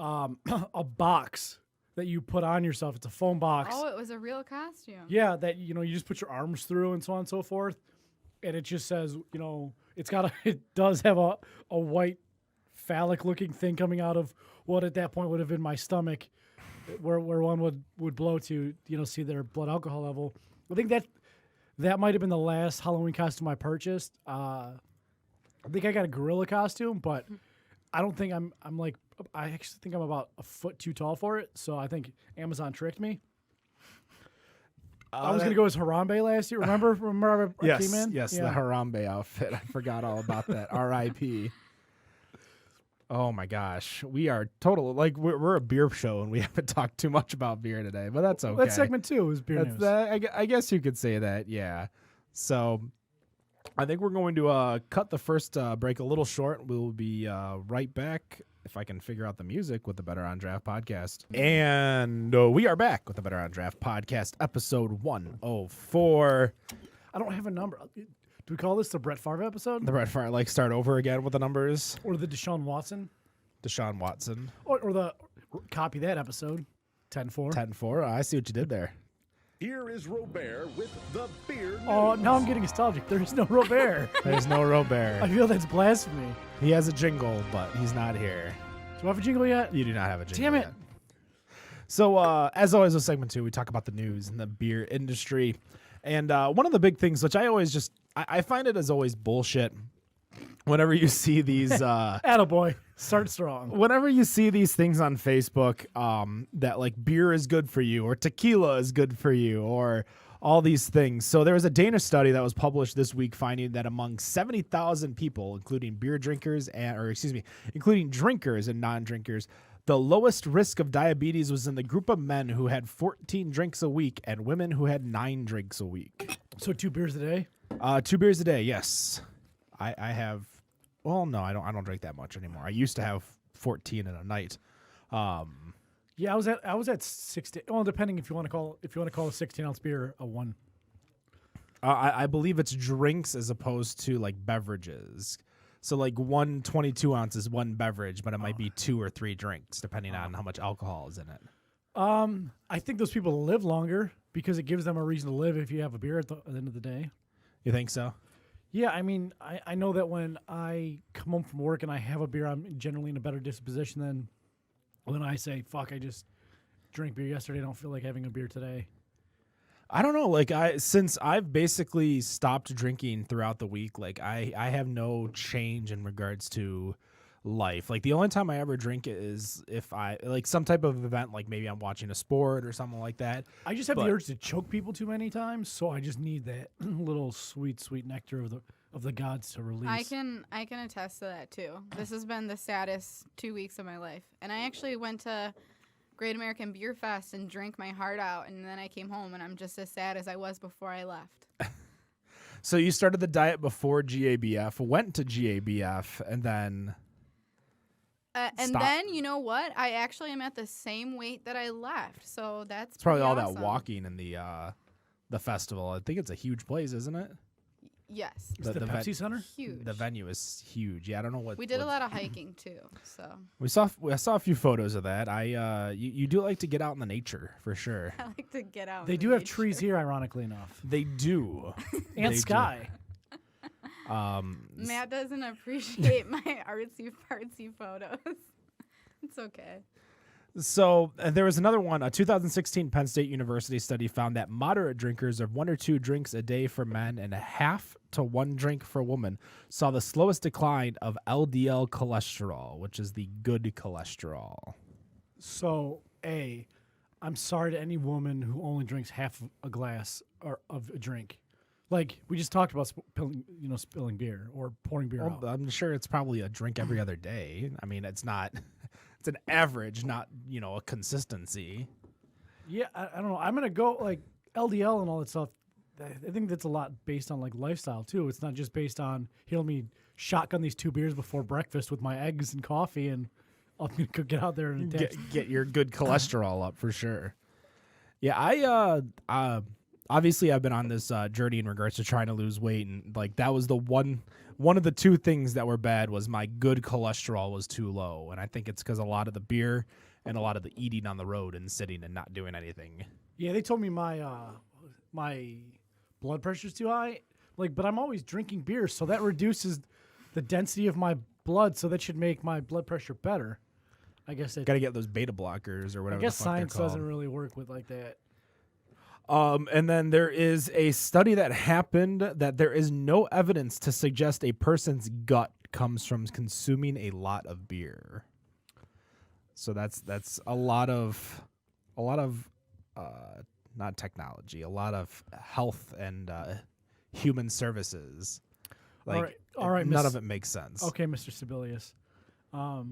a box that you put on yourself. It's a foam box. Oh, it was a real costume. Yeah, that you just put your arms through and so on and so forth. And it just says, it does have a white phallic looking thing coming out of what at that point would have been my stomach, where one would blow to, see their blood alcohol level. I think that might have been the last Halloween costume I purchased. I think I got a gorilla costume, but I don't think I actually think I'm about a foot too tall for it. So I think Amazon tricked me. I was going to go as Harambe last year. Remember I Yes, came in? yes, Yeah. the Harambe outfit. I forgot all about that. R.I.P. Oh my gosh, we are total we're a beer show and we haven't talked too much about beer today, but that's okay. That segment 2 is beer news. I guess you could say that, yeah. So I think we're going to cut the first break a little short. We'll be right back if I can figure out the music with the Better on Draft podcast. And we are back with the Better on Draft podcast, episode 104. I don't have a number. Do we call this the Brett Favre episode? The Brett Favre, like start over again with the numbers. Or the Deshaun Watson? Deshaun Watson. Or the copy that episode. 10-4. 10-4. I see what you did there. Here is Robert with the beer news. Oh, now I'm getting nostalgic. There's no Robert. There's no Robert. I feel that's blasphemy. He has a jingle, but he's not here. Do I have a jingle yet? You do not have a jingle. Damn it. Yet. So, as always, with segment 2, we talk about the news in the beer industry. And one of the big things, which I always just, I find it as always bullshit whenever you see these. Attaboy. Start strong. Whenever you see these things on Facebook that like beer is good for you or tequila is good for you or all these things. So there was a Danish study that was published this week finding that among 70,000 people, including beer drinkers including drinkers and non-drinkers, the lowest risk of diabetes was in the group of men who had 14 drinks a week and women who had 9 drinks a week. So 2 beers a day? 2 beers a day, yes. I have. Well, no, I don't drink that much anymore. I used to have 14 in a night. Yeah, I was at 16. Well, depending if you want to call a 16-ounce beer a 1. I believe it's drinks as opposed to like beverages. So like 1 22-ounce is 1 beverage, but it might be 2 or 3 drinks depending on how much alcohol is in it. I think those people live longer because it gives them a reason to live if you have a beer at the end of the day. You think so? Yeah, I mean, I know that when I come home from work and I have a beer, I'm generally in a better disposition than when I say, fuck, I just drank beer yesterday. I don't feel like having a beer today. I don't know. Like since I've basically stopped drinking throughout the week, like I have no change in regards to life. Like the only time I ever drink is if I like some type of event, like maybe I'm watching a sport or something like that. I just have the urge to choke people too many times, so I just need that little sweet nectar of the gods to release. I can attest to that too. This has been the saddest 2 weeks of my life, and I actually went to Great American Beer Fest and drank my heart out, and then I came home and I'm just as sad as I was before I left. So you started the diet before GABF, went to GABF, and then. And then, you know what? I actually am at the same weight that I left. So that's It's probably all awesome. that walking in the festival. I think it's a huge place, isn't it? Yes. Is the Pepsi Center? Huge. The venue is huge. Yeah, I don't know what We did a lot of hiking too. So I saw a few photos of that. You do like to get out in the nature for sure. I like to get out. They in do the have trees nature. here, ironically enough. They do. And They sky. Matt doesn't appreciate my artsy fartsy photos. It's okay. So there was another one. A 2016 Penn State University study found that moderate drinkers of 1 or 2 drinks a day for men and a half to 1 drink for women saw the slowest decline of LDL cholesterol, which is the good cholesterol. So, I'm sorry to any woman who only drinks half a glass of a drink. Like we just talked about spilling beer or pouring beer out. I'm sure it's probably a drink every other day. I mean, it's not. It's an average, not a consistency. Yeah, I don't know. I'm gonna go like LDL and all that stuff. I think that's a lot based on like lifestyle too. It's not just based on let me shotgun these 2 beers before breakfast with my eggs and coffee, and I'm gonna go get out there and get your good cholesterol up for sure. Yeah, I obviously I've been on this journey in regards to trying to lose weight, and like that was the one of the 2 things that were bad was my good cholesterol was too low, and I think it's because a lot of the beer and a lot of the eating on the road and sitting and not doing anything. Yeah, they told me my blood pressure's too high. Like, but I'm always drinking beer, so that reduces the density of my blood, so that should make my blood pressure better. I guess Got to get those beta blockers or whatever. I guess the fuck they're science called. doesn't really work with like that. And then there is a study that happened that there is no evidence to suggest a person's gut comes from consuming a lot of beer. So that's a lot of not technology, a lot of health and human services. Like, all right, none of it makes sense. Okay, Mr. Sibelius. I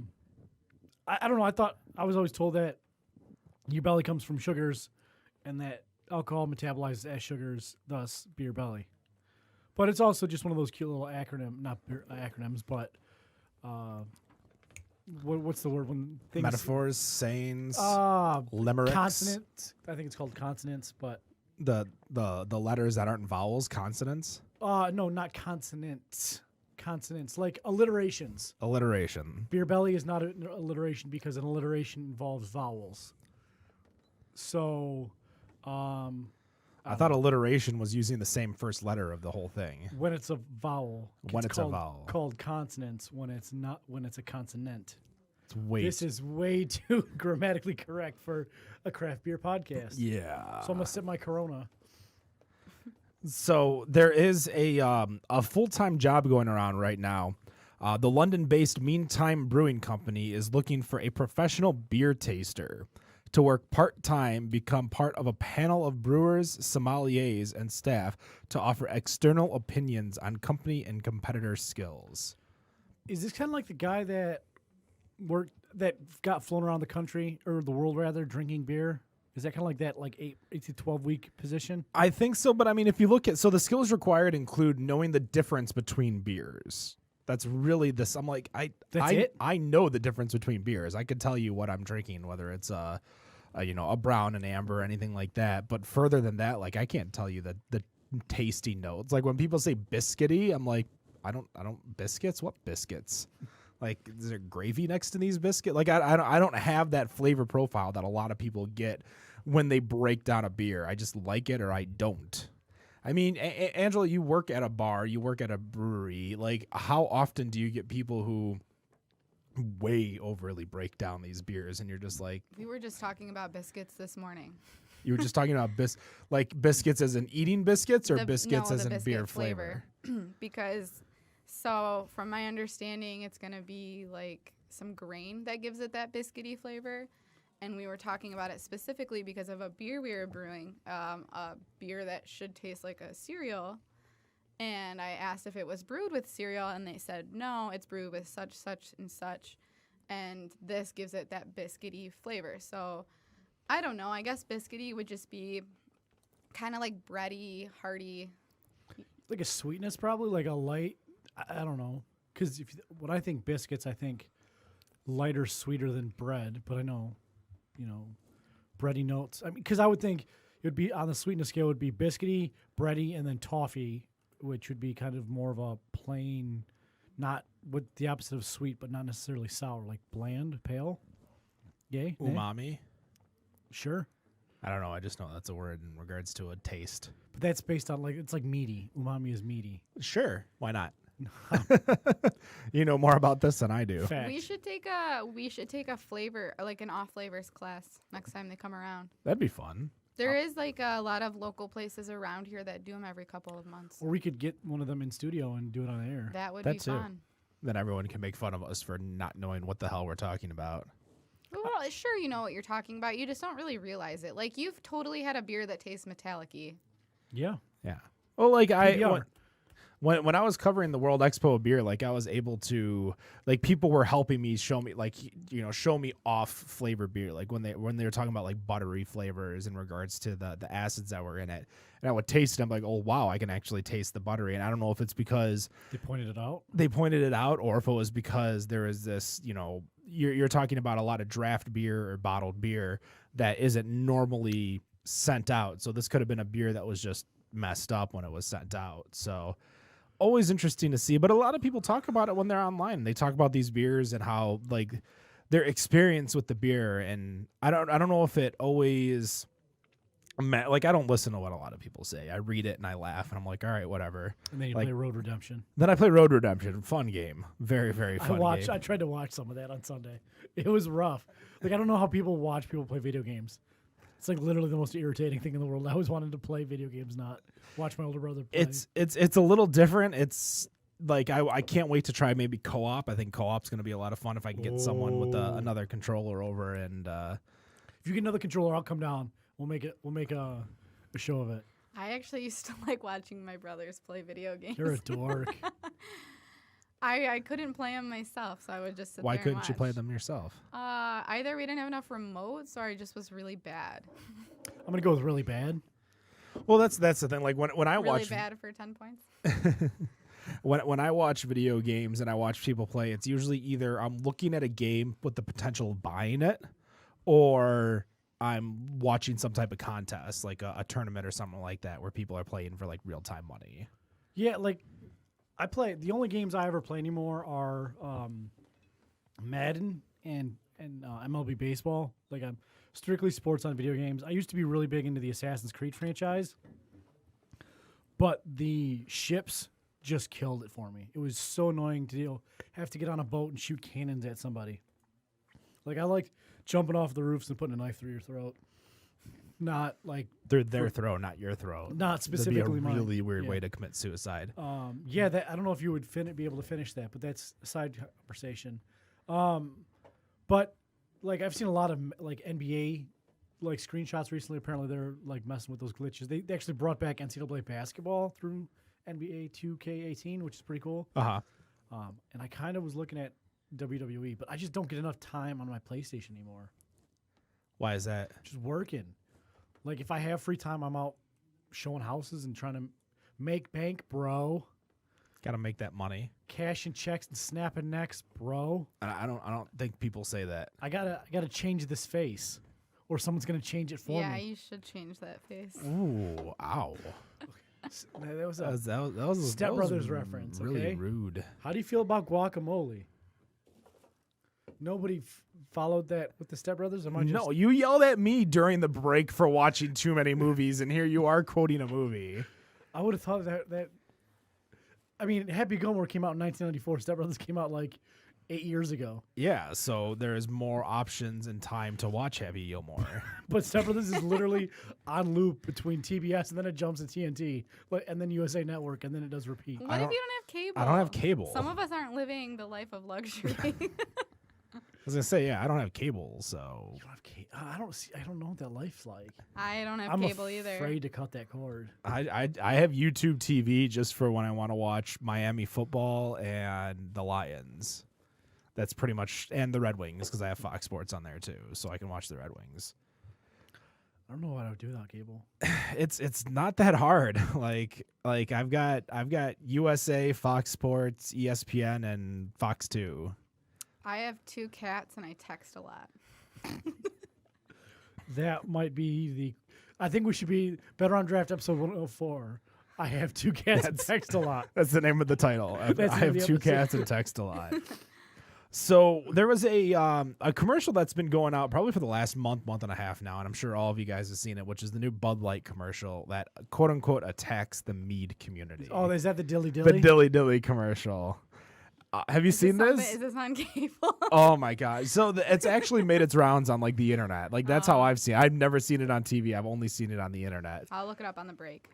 don't know. I was always told that your belly comes from sugars, and that alcohol metabolizes as sugars, thus beer belly. But it's also just one of those cute little acronyms, but what's the word when things Metaphors, sayings, limericks. consonants. I think it's called consonants, but The letters that aren't vowels, consonants. No, not consonants. Consonants, like alliterations. Alliteration. Beer belly is not an alliteration because an alliteration involves vowels. So, I thought alliteration was using the same first letter of the whole thing. when it's a vowel, When it's a vowel. called consonants. When it's not, when it's a consonant. It's way This is way too grammatically correct for a craft beer podcast. yeah. So I'm gonna sip my Corona. So there is a full-time job going around right now. The London-based Meantime Brewing Company is looking for a professional beer taster to work part-time, become part of a panel of brewers, sommeliers, and staff to offer external opinions on company and competitor skills. Is this kind of like the guy that got flown around the country or the world rather drinking beer? Is that kind of like that, like 8 to 12 week position? I think so, but I mean, if you look at, so the skills required include knowing the difference between beers. That's really this. I'm like, That's it? I know the difference between beers. I could tell you what I'm drinking, whether it's a brown, an amber, anything like that. But further than that, like I can't tell you the tasty notes. Like when people say biscuity, I'm like, I don't biscuits. What biscuits? Like, is there gravy next to these biscuits? Like, I don't have that flavor profile that a lot of people get when they break down a beer. I just like it or I don't. I mean, Angela, you work at a bar, you work at a brewery. Like, how often do you get people who way overly break down these beers and you're just like... We were just talking about biscuits this morning. You were just talking about biscuits as in eating biscuits or biscuits No, as the in biscuit beer flavor? Because, so from my understanding, it's going to be like some grain that gives it that biscuity flavor. And we were talking about it specifically because of a beer we were brewing, a beer that should taste like a cereal. And I asked if it was brewed with cereal, and they said, no, it's brewed with such, such, and such. And this gives it that biscuity flavor. So I don't know. I guess biscuity would just be kind of like bready, hearty. Like a sweetness, probably, like a light. I don't know. Because when I think biscuits, I think lighter, sweeter than bread. But I know, bready notes. I mean, because I would think it would be on the sweetness scale, it would be biscuity, bready, and then toffee, which would be kind of more of a plain, not with the opposite of sweet, but not necessarily sour, like bland, pale. Yay? Nay? Umami? Sure. I don't know. I just know that's a word in regards to a taste. But that's based on, like, it's like meaty. Umami is meaty. Sure. Why not? You know more about this than I do. Fact. We should take a flavor, like an off flavors class next time they come around. That'd be fun. There is like a lot of local places around here that do them every couple of months. Or we could get one of them in studio and do it on air. That would That be too. fun. Then everyone can make fun of us for not knowing what the hell we're talking about. Well, sure, you know what you're talking about. You just don't really realize it. Like, you've totally had a beer that tastes metallic-y. Yeah. Yeah. Well, like PBR. when I was covering the World Expo of Beer, like I was able to, like, people were helping me show me, like, show me off flavor beer, like when they were talking about like buttery flavors in regards to the acids that were in it, and I would taste it. I'm like, oh wow, I can actually taste the buttery, and I don't know if it's because They pointed it out. or if it was because there is this, you're talking about a lot of draft beer or bottled beer that isn't normally sent out. So this could have been a beer that was just messed up when it was sent out. So always interesting to see. But a lot of people talk about it when they're online. They talk about these beers and how, like, their experience with the beer. And I don't know if it always, like, I don't listen to what a lot of people say. I read it and I laugh and I'm like, all right, whatever. And then you Like, play Road Redemption. Then I play Road Redemption. Fun game. Very, very fun game. I tried to watch some of that on Sunday. It was rough. Like, I don't know how people watch people play video games. It's like literally the most irritating thing in the world. I always wanted to play video games, not watch my older brother play. It's a little different. It's like I can't wait to try maybe co-op. I think co-op's going to be a lot of fun if I can get someone with another controller over. And if you get another controller, I'll come down. We'll make a show of it. I actually used to like watching my brothers play video games. You're a dork. I couldn't play them myself, so I would just sit why there and couldn't you play watch. them yourself? Either we didn't have enough remotes, or I just was really bad. I'm gonna go with really bad. Well, that's the thing. Like when I Really watch bad for 10 points. when I watch video games and I watch people play, it's usually either I'm looking at a game with the potential of buying it, or I'm watching some type of contest, like a tournament or something like that, where people are playing for like real time money. Yeah, like I play. The only games I ever play anymore are Madden and MLB baseball. Like I'm strictly sports on video games. I used to be really big into the Assassin's Creed franchise, but the ships just killed it for me. It was so annoying to have to get on a boat and shoot cannons at somebody. Like I liked jumping off the roofs and putting a knife through your throat. Not like Through their throat, not your throat. not specifically That'd be a mine. really weird Yeah. way to commit suicide. Yeah, that I don't know if you would be able to finish that, but that's a side conversation. But like I've seen a lot of like NBA like screenshots recently. Apparently they're like messing with those glitches. They actually brought back NCAA basketball through NBA 2K18, which is pretty cool. Uh-huh. And I kind of was looking at WWE, but I just don't get enough time on my PlayStation anymore. Why is that? Just working. Like if I have free time, I'm out showing houses and trying to make bank, bro. Got to make that money. Cashing checks and snapping necks, bro. I don't think people say that. I gotta change this face, or someone's gonna change it for Yeah, me. you should change that face. Ooh, ow. That was a That was Step that was Brothers reference, Really okay? rude. How do you feel about guacamole? Nobody followed that with the Step Brothers? Am I just, No, you yelled at me during the break for watching too many movies, and here you are quoting a movie. I would have thought that. I mean, Happy Gilmore came out in 1994. Step Brothers came out like 8 years ago. Yeah, so there's more options and time to watch Happy Gilmore. But Step Brothers is literally on loop between TBS and then it jumps to TNT, and then USA Network, and then it does repeat. What if you don't have cable? I don't have cable. Some of us aren't living the life of luxury. I was gonna say, yeah, I don't have cable, so You don't have I don't see. I don't know what that life's like. I don't have I'm cable either. afraid to cut that cord. I have YouTube TV just for when I want to watch Miami football and the Lions. That's pretty much, and the Red Wings, because I have Fox Sports on there too, so I can watch the Red Wings. I don't know what I would do without cable. It's not that hard. Like I've got USA, Fox Sports, ESPN, and Fox 2. I have 2 cats and I text a lot. That might be the. I think we should be better on draft episode 104. I have 2 cats and text a lot. That's the name of the title. I That's the name have of the 2 episode. cats and text a lot. So there was a commercial that's been going out probably for the last month and a half now, and I'm sure all of you guys have seen it, which is the new Bud Light commercial that quote unquote attacks the mead community. Oh, is that the Dilly the Dilly? Dilly Dilly commercial. Have you seen this? Is this on cable? Oh my god! So it's actually made its rounds on like the internet. Like that's how I've seen it. I've never seen it on TV. I've only seen it on the internet. I'll look it up on the break.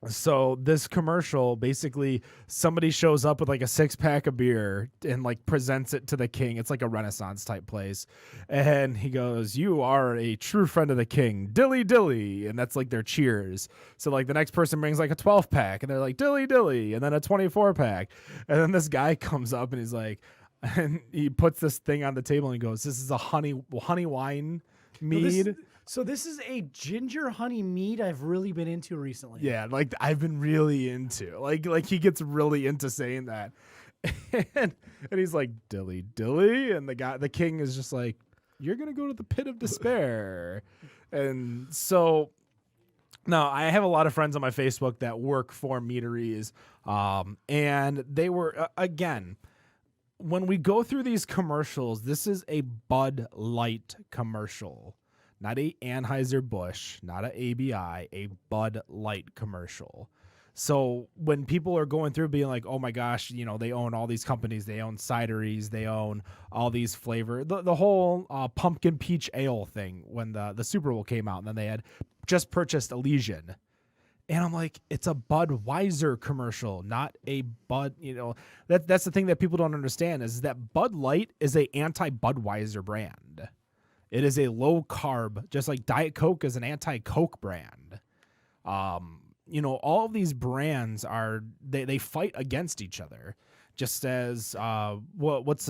So this commercial, basically somebody shows up with like a 6-pack of beer and like presents it to the king. It's like a Renaissance type place. And he goes, "You are a true friend of the king, Dilly Dilly." And that's like their cheers. So like the next person brings like a 12-pack and they're like Dilly Dilly, and then a 24-pack. And then this guy comes up and he's like, and he puts this thing on the table and he goes, "This is a honey wine mead." So this is a ginger honey mead I've really been into recently. Yeah, like I've been really into. Like he gets really into saying that. and he's like, "Dilly Dilly," and the king is just like, "You're going to go to the pit of despair." And so now I have a lot of friends on my Facebook that work for meaderies, and they were again, when we go through these commercials, this is a Bud Light commercial. Not a Anheuser-Busch, not a ABI, a Bud Light commercial. So when people are going through being like, "Oh my gosh, you know, they own all these companies, they own cideries, they own all these flavor," the whole pumpkin peach ale thing when the Super Bowl came out, and then they had just purchased Elysian. And I'm like, it's a Budweiser commercial, not a Bud, you know. That's the thing that people don't understand is that Bud Light is a anti-Budweiser brand. It is a low carb, just like Diet Coke is an anti-Coke brand. You know, all of these brands are they fight against each other. Just as what is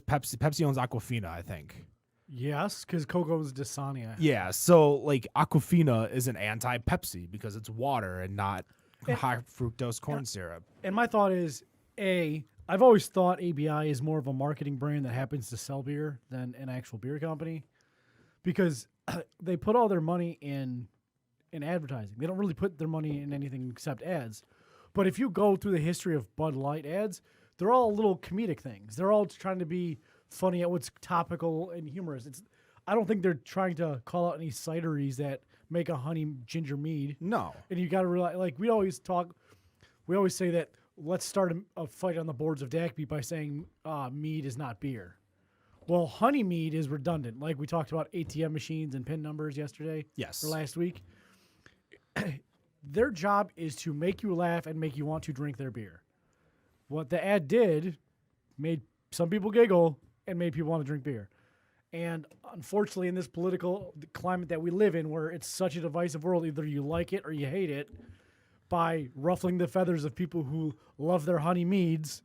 Pepsi? Pepsi owns Aquafina, I think. Yes, because Coke owns Dasani. Yeah, so like Aquafina is an anti-Pepsi because it's water and not high fructose corn syrup. And my thought is, I've always thought ABI is more of a marketing brand that happens to sell beer than an actual beer company, because they put all their money in advertising. They don't really put their money in anything except ads. But if you go through the history of Bud Light ads, they're all little comedic things. They're all trying to be funny at what's topical and humorous. I don't think they're trying to call out any cideries that make a honey ginger mead. No. And you got to realize, like we always say that let's start a fight on the boards of DACB by saying mead is not beer. Well, honey mead is redundant. Like we talked about ATM machines and PIN numbers yesterday. Yes. Or last week. Their job is to make you laugh and make you want to drink their beer. What the ad did made some people giggle and made people want to drink beer. And unfortunately, in this political climate that we live in, where it's such a divisive world, either you like it or you hate it, by ruffling the feathers of people who love their honey meads,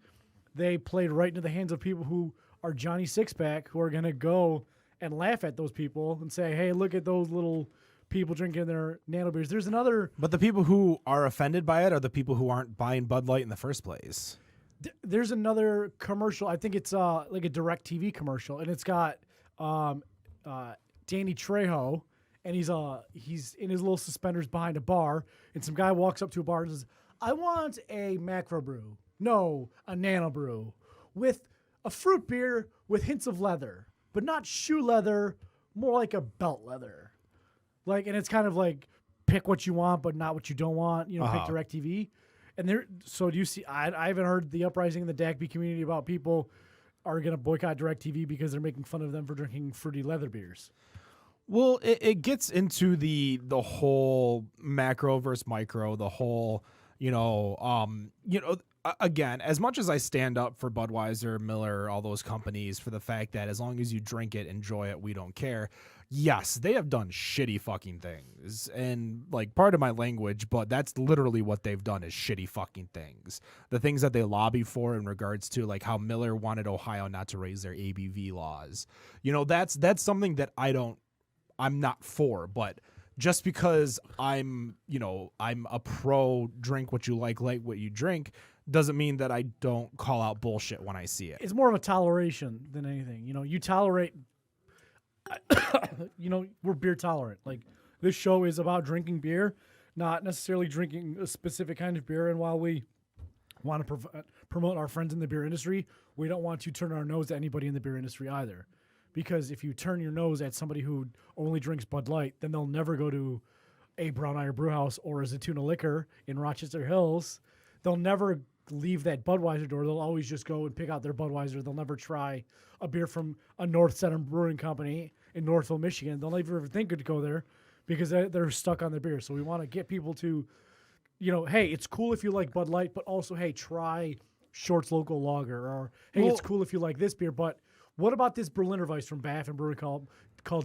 they played right into the hands of people who are Johnny Sixpack, who are going to go and laugh at those people and say, hey, look at those little people drinking their nano beers. There's another... But the people who are offended by it are the people who aren't buying Bud Light in the first place. There's another commercial. I think it's like a direct TV commercial, and it's got Danny Trejo, and he's in his little suspenders behind a bar, and some guy walks up to a bar and says, I want a macro brew. No, a nano brew with a fruit beer with hints of leather, but not shoe leather, more like a belt leather. Like, and it's kind of like pick what you want, but not what you don't want. You know, pick direct TV. And so do you see? I haven't heard the uprising in the DACB community about people are going to boycott DirecTV because they're making fun of them for drinking fruity leather beers. Well, it gets into the whole macro versus micro, the whole, again, as much as I stand up for Budweiser, Miller, all those companies for the fact that as long as you drink it, enjoy it, we don't care. Yes, they have done shitty fucking things. And like, pardon my language, but that's literally what they've done is shitty fucking things. The things that they lobby for in regards to like how Miller wanted Ohio not to raise their ABV laws. That's something that I'm not for, but just because I'm a pro drink what you like what you drink doesn't mean that I don't call out bullshit when I see it. It's more of a toleration than anything. You tolerate, we're beer tolerant. Like, this show is about drinking beer, not necessarily drinking a specific kind of beer. And while we want to promote our friends in the beer industry, we don't want to turn our nose at anybody in the beer industry either. Because if you turn your nose at somebody who only drinks Bud Light, then they'll never go to a Brown Iron Brewhouse or a Zatuna Liquor in Rochester Hills. They'll never leave that Budweiser door. They'll always just go and pick out their Budweiser. They'll never try a beer from a North Center Brewing Company in Northville, Michigan. They'll never ever think to go there because they're stuck on their beer. So we want to get people to, hey, it's cool if you like Bud Light, but also, hey, try Short's Local Lager. Or, hey, it's cool if you like this beer, but what about this Berliner Weiss from Baffin Brewery called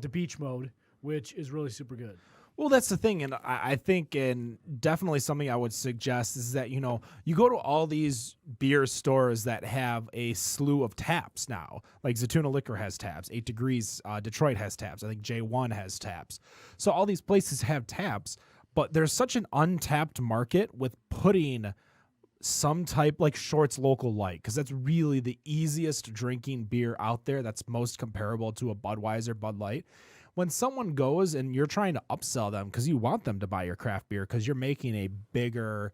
The Beach Mode, which is really super good? Well, that's the thing, and I think, and definitely something I would suggest is that, you go to all these beer stores that have a slew of taps now. Like Zatuna Liquor has taps, 8 Degrees, Detroit has taps, I think J1 has taps. So all these places have taps, but there's such an untapped market with putting some type like Short's Local Light, because that's really the easiest drinking beer out there that's most comparable to a Budweiser, Bud Light. When someone goes and you're trying to upsell them because you want them to buy your craft beer because you're making a bigger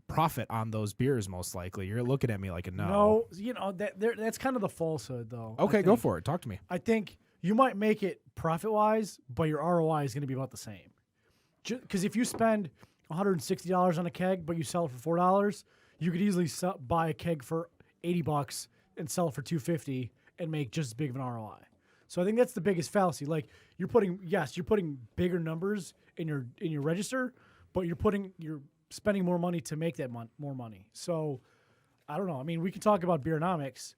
profit on those beers, most likely. You're looking at me like a no. No, that's kind of the falsehood, though. Okay, go for it. Talk to me. I think you might make it profit-wise, but your ROI is going to be about the same. Because if you spend $160 on a keg, but you sell it for $4, you could easily buy a keg for $80 and sell it for $250 and make just as big of an ROI. So I think that's the biggest fallacy. Like, you're putting bigger numbers in your register, but you're spending more money to make that more money. So I don't know. I mean, we can talk about beernomics.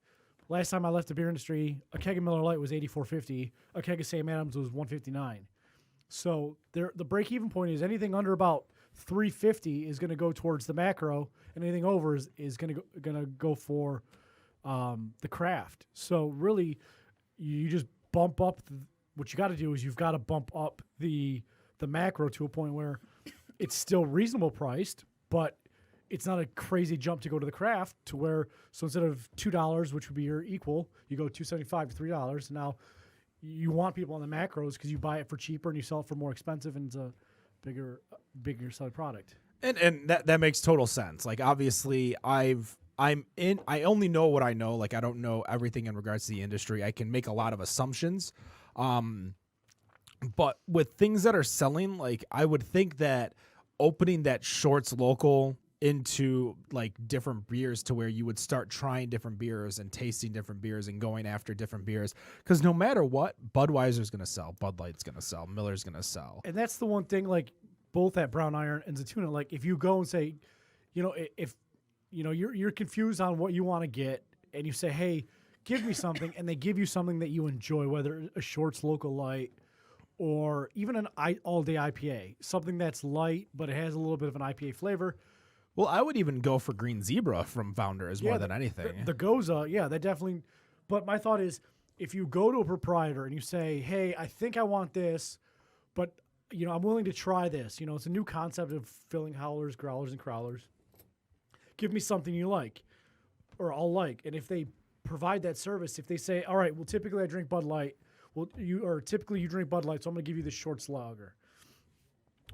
Last time I left the beer industry, a keg of Miller Lite was $84.50. A keg of Sam Adams was $159. So the break-even point is anything under about $3.50 is going to go towards the macro, and anything over is going to go for the craft. So really, you just bump up. What you got to do is you've got to bump up the macro to a point where it's still reasonable priced, but it's not a crazy jump to go to the craft to where, so instead of $2, which would be your equal, you go $2.75 to $3. Now you want people on the macros because you buy it for cheaper and you sell it for more expensive, and it's a bigger selling product. And that makes total sense. Like obviously I only know what I know. Like I don't know everything in regards to the industry. I can make a lot of assumptions. But with things that are selling, like I would think that opening that Shorts local into like different beers to where you would start trying different beers and tasting different beers and going after different beers, because no matter what, Budweiser's going to sell, Bud Light's going to sell, Miller's going to sell. And that's the one thing, like both at Brown Iron and Zatuna, like if you go and say, if you're confused on what you want to get and you say, hey, give me something, and they give you something that you enjoy, whether a Shorts local light or even an all-day IPA, something that's light but it has a little bit of an IPA flavor. Well, I would even go for Green Zebra from Founders more than anything. The Goza, that definitely. But my thought is, if you go to a proprietor and you say, hey, I think I want this, but I'm willing to try this. It's a new concept of filling howlers, growlers, and crowlers. Give me something you like, or I'll like. And if they provide that service, if they say, all right, well, typically I drink Bud Light. Typically you drink Bud Light, so I'm going to give you the Shorts lager.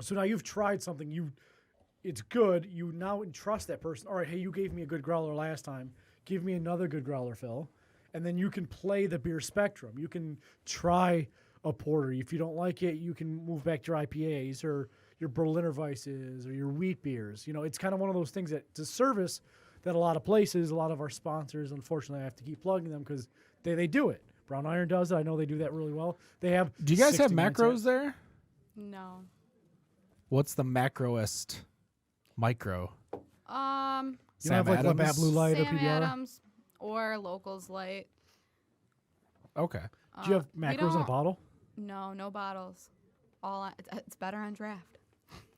So now you've tried something, it's good. You now entrust that person. All right, hey, you gave me a good growler last time. Give me another good growler, Phil. And then you can play the beer spectrum. You can try a porter. If you don't like it, you can move back to your IPAs or your Berliner Weisses or your wheat beers. It's kind of one of those things that it's a service that a lot of places, a lot of our sponsors, unfortunately, I have to keep plugging them because they do it. Brown Iron does it. I know they do that really well. They have. Do you guys have 60 macros there? No. What's the macroest micro? You Sam don't have like Adams? Labatt Blue Light or Sam PBR? Adams or Locals Light. Okay. Do you have We macros in a don't- bottle? No bottles. It's better on draft.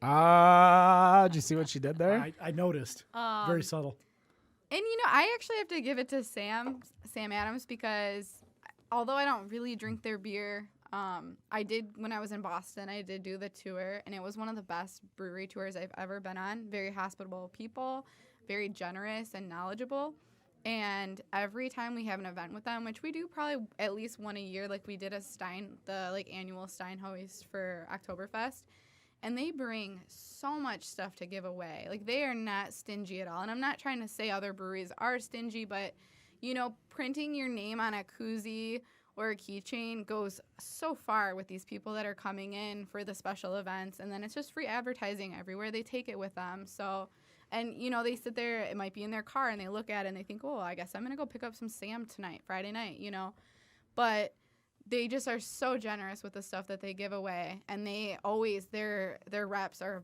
Did you see what she did there? I noticed. Very subtle. And I actually have to give it to Sam Adams, because although I don't really drink their beer, I did when I was in Boston. I did do the tour, and it was one of the best brewery tours I've ever been on. Very hospitable people, very generous and knowledgeable. And every time we have an event with them, which we do probably at least one a year, like we did the annual Stein hoist for Oktoberfest, and they bring so much stuff to give away. Like they are not stingy at all. And I'm not trying to say other breweries are stingy, but printing your name on a koozie or a keychain goes so far with these people that are coming in for the special events. And then it's just free advertising everywhere. They take it with them. So, and, they sit there, it might be in their car, and they look at it and they think, oh, I guess I'm going to go pick up some Sam tonight, Friday night, But they just are so generous with the stuff that they give away. And they always, their reps are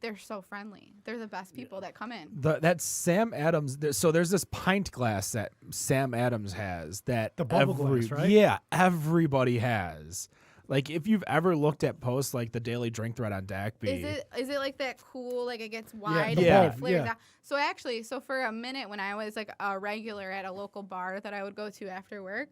they're so friendly. They're the best people that come in. That Sam Adams. So there's this pint glass that Sam Adams has that The bubble glass, right? Yeah, everybody has. Like if you've ever looked at posts like the Daily Drink Thread on DACB. Is it like that cool, like it gets wide the and bulb, it flares yeah. out? So for a minute when I was like a regular at a local bar that I would go to after work,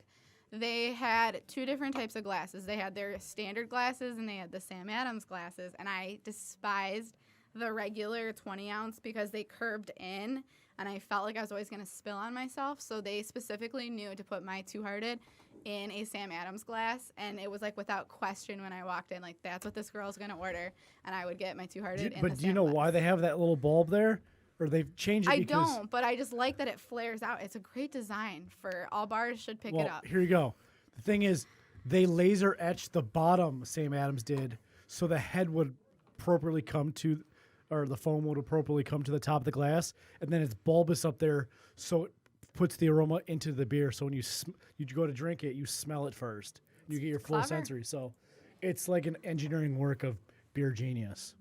they had two different types of glasses. They had their standard glasses and they had the Sam Adams glasses. And I despised the regular 20 ounce because they curved in and I felt like I was always going to spill on myself. So they specifically knew to put my Two Hearted in a Sam Adams glass. And it was like without question when I walked in, like that's what this girl's going to order. And I would get my Two Hearted in the But do Sam you know glass. why they have that little bulb there? Or they've changed it I because... don't, but I just like that it flares out. It's a great design for all bars should pick Well, it up. here you go. The thing is, they laser etched the bottom, Sam Adams did, so the head would appropriately come to, or the foam would appropriately come to the top of the glass, and then it's bulbous up there, so it puts the aroma into the beer. So when you go to drink it, you smell it first. You get your full Clever. sensory. So it's like an engineering work of beer genius.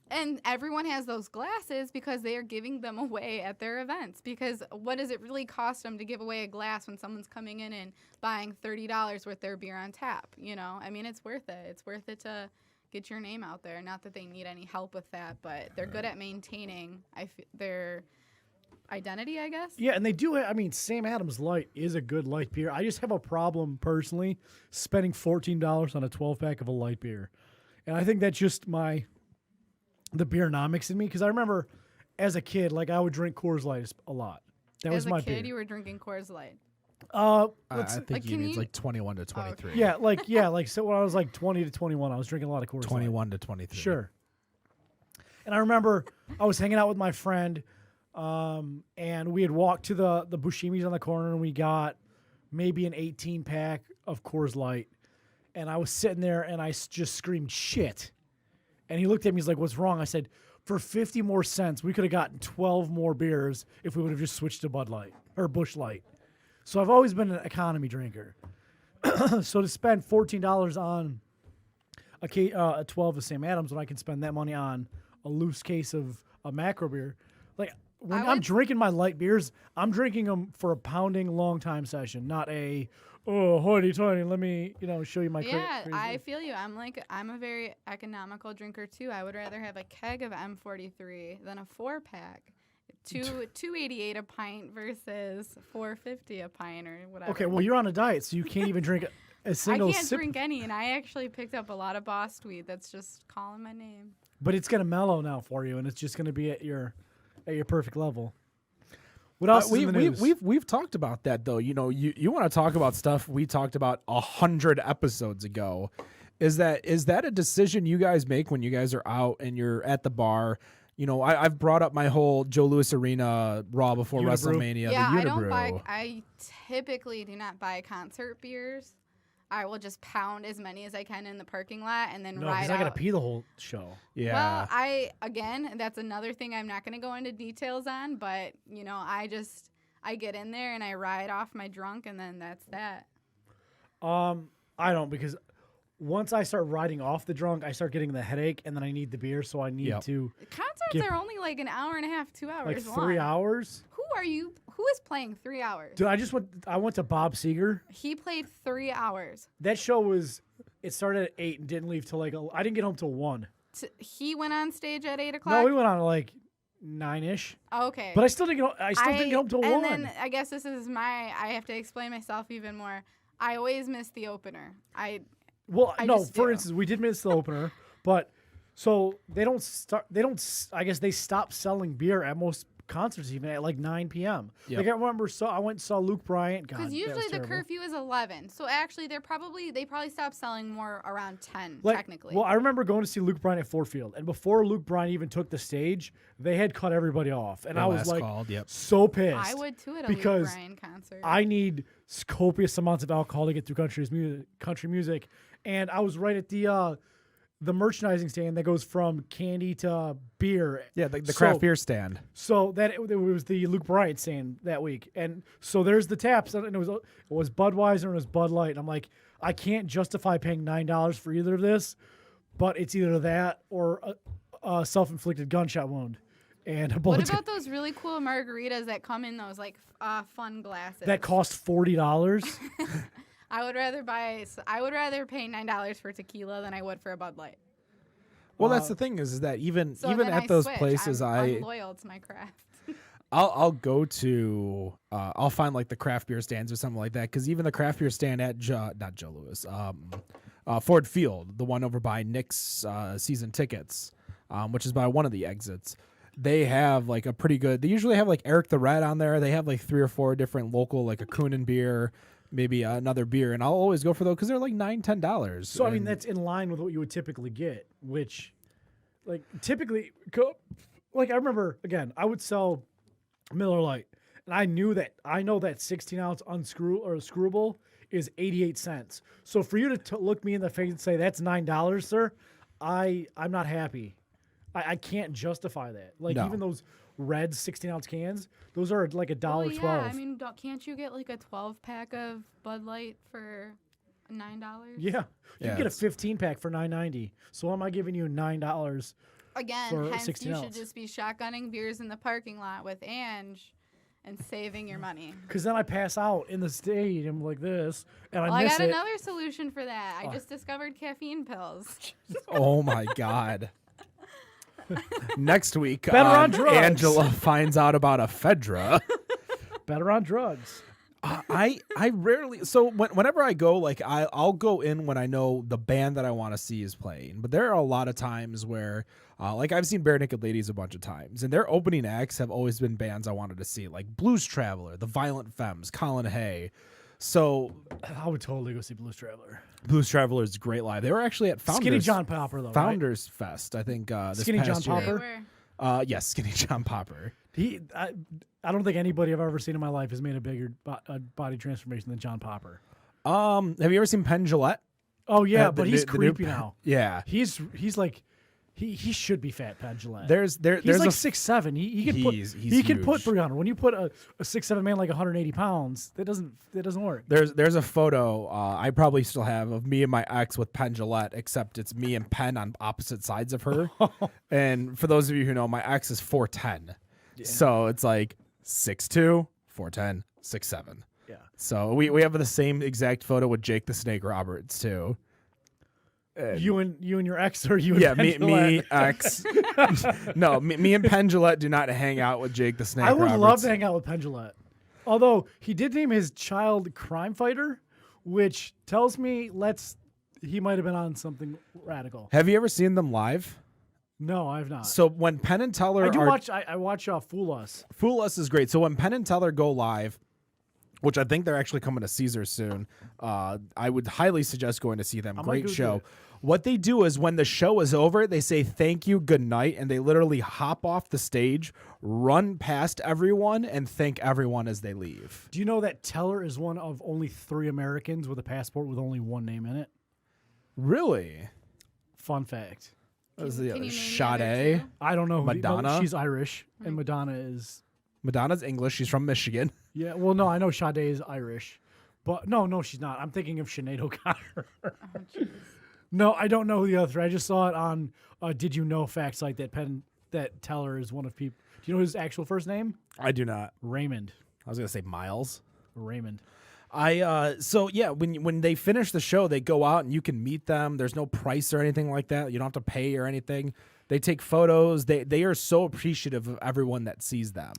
And everyone has those glasses because they are giving them away at their events. Because what does it really cost them to give away a glass when someone's coming in and buying $30 worth their beer on tap? I mean, it's worth it. It's worth it to get your name out there. Not that they need any help with that, but they're good at maintaining their identity, I guess. Yeah, and they do. I mean, Sam Adams Light is a good light beer. I just have a problem personally spending $14 on a 12-pack of a light beer, and I think that's just the beernomics in me. Because I remember as a kid, like I would drink Coors Light a lot. That was As my a kid, beer. you were drinking Coors Light. I Let's, think like, he can means you- like 21 to 23. yeah, so when I was like 20 to 21, I was drinking a lot of Coors Light. 21 to 23. Sure. And I remember I was hanging out with my friend, and we had walked to the Bushimis on the corner, and we got maybe an 18-pack of Coors Light. And I was sitting there, and I just screamed, shit. And he looked at me, he's like, what's wrong? I said, for 50 more cents, we could have gotten 12 more beers if we would have just switched to Bud Light or Busch Light. So I've always been an economy drinker. So to spend $14 on a 12 of Sam Adams when I can spend that money on a loose case of a macro beer, like when I'm drinking my light beers, I'm drinking them for a pounding long time session, not a hoity-toity, let me show you my crazy. I feel you. I'm a very economical drinker too. I would rather have a keg of M43 than a 4-pack. $2.88 a pint versus $4.50 a pint or whatever. Okay, well you're on a diet, so you can't even drink a single sip. I can't drink any, and I actually picked up a lot of Boss Tweed that's just calling my name. But it's gonna mellow now for you, and it's just gonna be at your perfect level. What else? We've talked about that though. You want to talk about stuff we talked about 100 episodes ago. Is that a decision you guys make when you guys are out and you're at the bar? I've brought up my whole Joe Louis Arena Raw before WrestleMania. Yeah, the I don't Unibrew. I typically do not buy concert beers. I will just pound as many as I can in the parking lot and then ride out. I gotta pee the whole show. Yeah. Well, that's another thing I'm not gonna go into details on, but I get in there and I ride off my drunk and then that's that. I don't, because once I start riding off the drunk, I start getting the headache, and then I need the beer, so I need to. Concerts are only like an hour and a half, 2 hours like long. 3 hours. Who is playing 3 hours? Dude, I went to Bob Seger. He played 3 hours. That show it started at 8 and didn't leave till I didn't get home till 1. He went on stage at 8 o'clock? No, we went on at like 9-ish. Okay. But I still didn't get home till 1. And then I guess I have to explain myself even more. I always miss the opener. For instance, we did miss the opener, but so I guess they stopped selling beer at most concerts even at like 9 p.m. Yep. Like I remember, I went and saw Luke Bryant. Because usually the curfew is 11. So actually they probably stopped selling more around 10, technically. Well, I remember going to see Luke Bryant at Ford Field, and before Luke Bryant even took the stage, they had cut everybody off. And I was like so pissed. I would too at a Luke Bryant concert. I need copious amounts of alcohol to get through country music. And I was right at the merchandising stand that goes from candy to beer. Yeah, the craft beer stand. So it was the Luke Bryant stand that week. And so there's the taps, and it was Budweiser and it was Bud Light. And I'm like, I can't justify paying $9 for either of this, but it's either that or a self-inflicted gunshot wound. And a bullet. What about those really cool margaritas that come in those like fun glasses? That cost $40? I would rather pay $9 for tequila than I would for a Bud Light. Well, that's the thing is that even at those places, I'm loyal to my craft. I'll go to I'll find like the craft beer stands or something like that, because even the craft beer stand at not Joe Louis, Ford Field, the one over by Nick's season tickets, which is by one of the exits. They have like a pretty good. They usually have like Eric the Red on there. They have like 3 or 4 different local, like a Kuhnen beer, maybe another beer, and I'll always go for those because they're like $9-10. So I mean that's in line with what you would typically get, which, like typically, like I remember again, I would sell Miller Lite, and I know that 16-ounce screwable is 88 cents. So for you to look me in the face and say that's $9, sir, I'm not happy. I can't justify that. Like even those red 16-ounce cans, those are like $1.12. Yeah, I mean, can't you get like a 12-pack of Bud Light for $9? Yeah, you can get a 15-pack for $9.90. So am I giving you $9? Again, for hence 16 you ounce. should just be shotgunning beers in the parking lot with Ange and saving your money. Because then I pass out in the stadium like this, and I miss it. I got another solution for that. I just discovered caffeine pills. Oh my God. Next week, Better on drugs. Angela finds out about ephedra. Better on drugs. I rarely. So whenever I go, like I'll go in when I know the band that I want to see is playing. But there are a lot of times where, like I've seen Bare Naked Ladies a bunch of times, and their opening acts have always been bands I wanted to see, like Blues Traveler, The Violent Femmes, Colin Hay. So I would totally go see Blues Traveler. Blues Traveler is great live. They were actually at Founders. Skinny John Popper, though. Founders Fest, I think. This Skinny past John year. Popper? They were. Yes, Skinny John Popper. I don't think anybody I've ever seen in my life has made a bigger body transformation than John Popper. Have you ever seen Penn Jillette? Oh yeah, The but he's new- the new creepy Penn- now. Yeah. He's like he should be fat, Penn Jillette. There's He's like a 6'7". He can put He's he can put huge. 300. When you put a 6'7" man like 180 pounds, that doesn't work. There's a photo I probably still have of me and my ex with Penn Jillette, except it's me and Penn on opposite sides of her. And for those of you who know, my ex is 4'10", so it's like 6'2", 4'10", 6'7". Yeah. So we have the same exact photo with Jake the Snake Roberts too. You and your ex, or you and Yeah, Penn me Jillette? ex. No, me and Penn Jillette do not hang out with Jake the Snake I would Roberts. love to hang out with Penn Jillette. Although he did name his child Crime Fighter, which tells me he might have been on something radical. Have you ever seen them live? No, I have not. So when Penn and Teller I do are watch. I watch Fool Us. Fool Us is great. So when Penn and Teller go live, which I think they're actually coming to Caesars soon, I would highly suggest going to see them. I might Great go do show. it. What they do is when the show is over, they say thank you, good night, and they literally hop off the stage, run past everyone, and thank everyone as they leave. Do you know that Teller is one of only 3 Americans with a passport with only one name in it? Really? Fun fact. That was Can the you name the Sade. other two? I don't know. Madonna? She's Irish, and Madonna is. Madonna's English. She's from Michigan. Yeah. Well, no, I know Sade is Irish, but no, she's not. I'm thinking of Sinead O'Connor. Oh, jeez. No, I don't know who the other 3. I just saw it on Did You Know Facts like that Teller is one of people. Do you know his actual first name? I do not. Raymond. I was gonna say Miles. Raymond. So yeah, when they finish the show, they go out and you can meet them. There's no price or anything like that. You don't have to pay or anything. They take photos. They are so appreciative of everyone that sees them.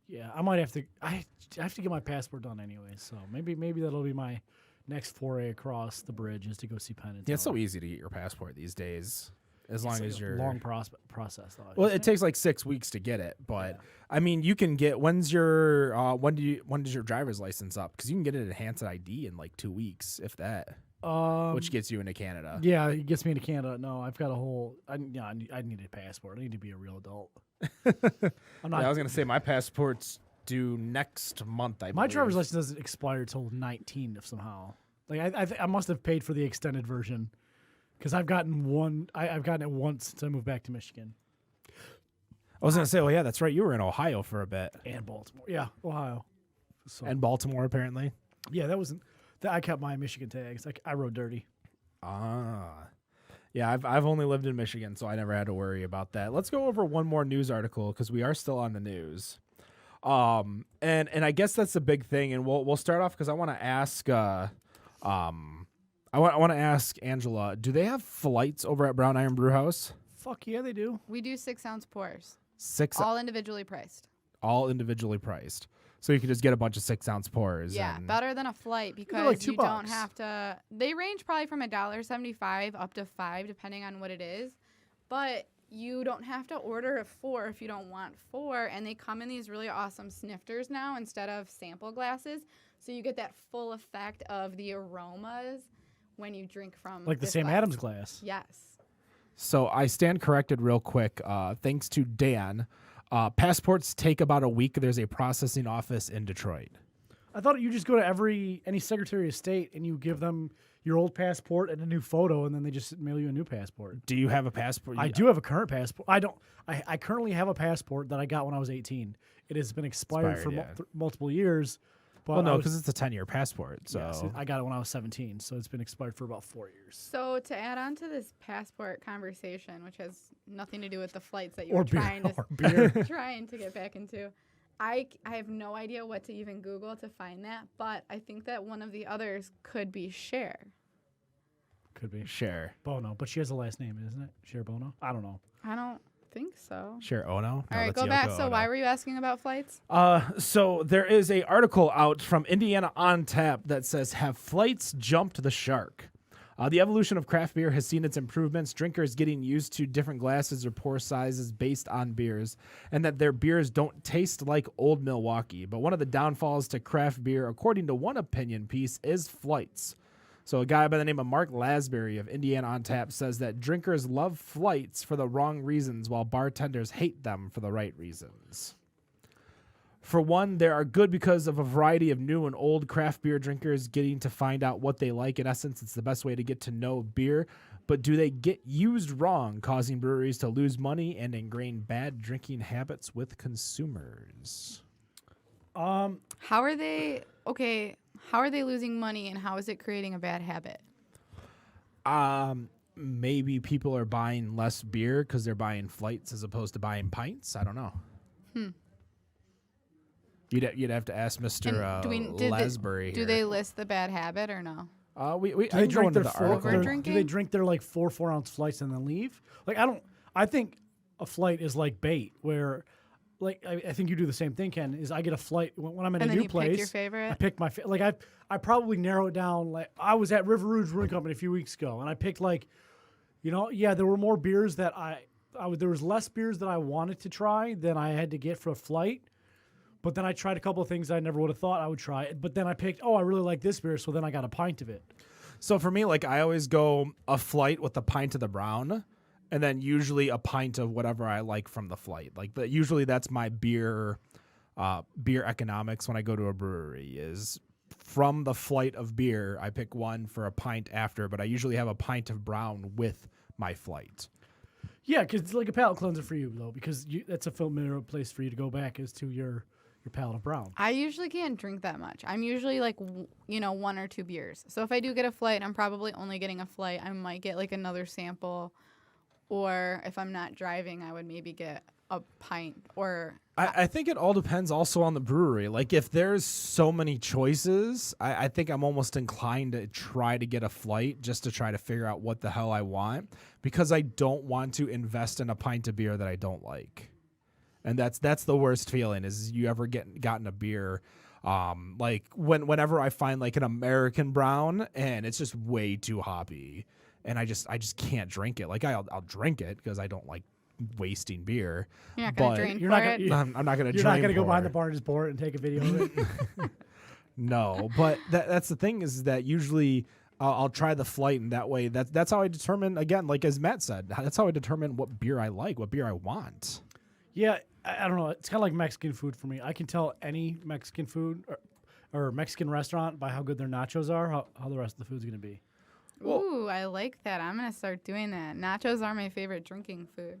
Yeah, I might have to. I have to get my passport done anyway, so maybe that'll be my next foray across the bridge is to go see Penn and Yeah, it's so Teller. easy to get your passport these days, as long It's as like you're a long process though. Well, it takes like 6 weeks to get it, but I mean, you can get. When's your when does your driver's license up? Because you can get an enhanced ID in like 2 weeks, if that, which gets you into Canada. Yeah, it gets me into Canada. No, I've got a whole. I need a passport. I need to be a real adult. I'm not. Yeah, I was gonna say my passport's due next month. My driver's license doesn't expire till 19 if somehow. Like I must have paid for the extended version because I've gotten one. I've gotten it once since I moved back to Michigan I was gonna say, well, yeah, that's right. You were in Ohio for a bit, and Baltimore. Yeah, Ohio. So and Baltimore apparently. yeah, that wasn't. I kept my Michigan tags. I rode dirty. Yeah, I've only lived in Michigan, so I never had to worry about that. Let's go over one more news article because we are still on the news. And I guess that's the big thing, and we'll start off because I want to ask I want to ask Angela, do they have flights over at Brown Iron Brew House? Fuck yeah, they do. We do 6-ounce pours, 6 all individually priced. all individually priced. So you could just get a bunch of 6-ounce pours. Yeah, and- better than a flight because like $2. you don't have to. They range probably from $1.75 up to $5, depending on what it is. But you don't have to order a 4 if you don't want 4, and they come in these really awesome snifters now instead of sample glasses, so you get that full effect of the aromas when you drink from Like the this Sam glass. Adams glass. Yes. So I stand corrected real quick. Thanks to Dan. Passports take about a week. There's a processing office in Detroit. I thought you just go to any Secretary of State and you give them your old passport and a new photo, and then they just mail you a new passport. Do you have a passport? I do have a current passport. I currently have a passport that I got when I was 18. It has been expired for Expired, yeah. multiple years. But Well, no, I was- because it's a 10-year passport. So yes, I got it when I was 17, so it's been expired for about 4 years. So to add on to this passport conversation, which has nothing to do with the flights that you Or were beer. trying to Or beer. trying to get back into, I have no idea what to even Google to find that, but I think that one of the others could be Cher. Could be. Share. Bono, but she has a last name, isn't it? Cher Bono? I don't know. I don't think so. Share Ono. All right, go back. So why were you asking about flights? So there is a article out from Indiana on Tap that says, "Have flights jumped the shark?" The evolution of craft beer has seen its improvements, drinkers getting used to different glasses or pour sizes based on beers, and that their beers don't taste like Old Milwaukee. But one of the downfalls to craft beer, according to one opinion piece, is flights. So a guy by the name of Mark Lasbury of Indiana on Tap says that drinkers love flights for the wrong reasons while bartenders hate them for the right reasons. For one, they are good because of a variety of new and old craft beer drinkers getting to find out what they like. In essence, it's the best way to get to know beer. But do they get used wrong, causing breweries to lose money and ingrain bad drinking habits with consumers? How are they losing money, and how is it creating a bad habit? Maybe people are buying less beer because they're buying flights as opposed to buying pints. I don't know. You'd have to ask Mr. Lasbury. Do they list the bad habit or no? Do They drink their Overdrinking? do they drink their like 4-ounce flights and then leave? Like I think a flight is like bait, where like I think you do the same thing, Ken. Is I get a flight when I'm in And a then new you place. pick your favorite? I pick my I probably narrow it down. Like I was at River Rouge Brewing Company a few weeks ago, and I picked there were more beers that there was less beers that I wanted to try than I had to get for a flight. But then I tried a couple of things I never would have thought I would try. But then I picked, I really like this beer, so then I got a pint of it. So for me, like I always go a flight with a pint of the brown, and then usually a pint of whatever I like from the flight. Like usually that's my beer economics when I go to a brewery is from the flight of beer. I pick one for a pint after, but I usually have a pint of brown with my flight. Yeah, because it's like a palate cleanser for you, though, because that's a familiar place for you to go back is to your palate of brown. I usually can't drink that much. I'm usually like, 1 or 2 beers. So if I do get a flight, I'm probably only getting a flight. I might get like another sample. Or if I'm not driving, I would maybe get a pint. Or I think it all depends also on the brewery. Like if there's so many choices, I think I'm almost inclined to try to get a flight just to try to figure out what the hell I want, because I don't want to invest in a pint of beer that I don't like. And that's the worst feeling is you ever gotten a beer like whenever I find like an American brown and it's just way too hoppy and I just can't drink it. Like I'll drink it because I don't like wasting beer. you're not going to drain you're for not it? I'm not going to You're drain not going to go pour behind it. the bar and just pour it and take a video of it. No, but that's the thing is that usually I'll try the flight, and that way that's how I determine, again, like as Matt said, that's how I determine what beer I like, what beer I want. Yeah, I don't know. It's kind of like Mexican food for me. I can tell any Mexican food or Mexican restaurant by how good their nachos are, how the rest of the food's going to be. Ooh, I like that. I'm going to start doing that. Nachos are my favorite drinking food.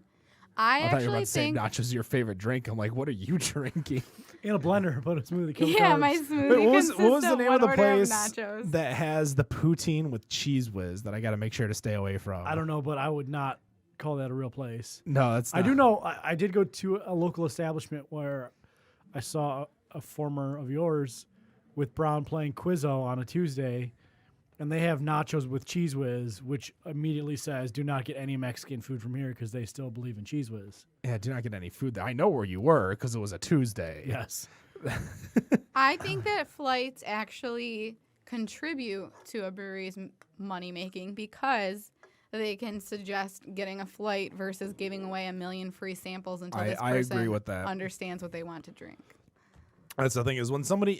I thought you were about actually to say think... nachos are your favorite drink. I'm like, what are you drinking? In a blender, but a smoothie. Kill Yeah, carbs. my smoothie Wait, consists what was the of name one of the order place nachos. that has the poutine with cheese whiz that I got to make sure to stay away from? I don't know, but I would not call that a real place. No, that's not. I do know. I did go to a local establishment where I saw a former of yours with Brown playing Quizzo on a Tuesday, and they have nachos with Cheese Whiz, which immediately says, do not get any Mexican food from here because they still believe in Cheese Whiz. Yeah, do not get any food there. I know where you were because it was a Tuesday. Yes. I think that flights actually contribute to a brewery's money making because they can suggest getting a flight versus giving away 1 million free samples until this I person agree with that. understands what they want to drink. That's the thing is when somebody,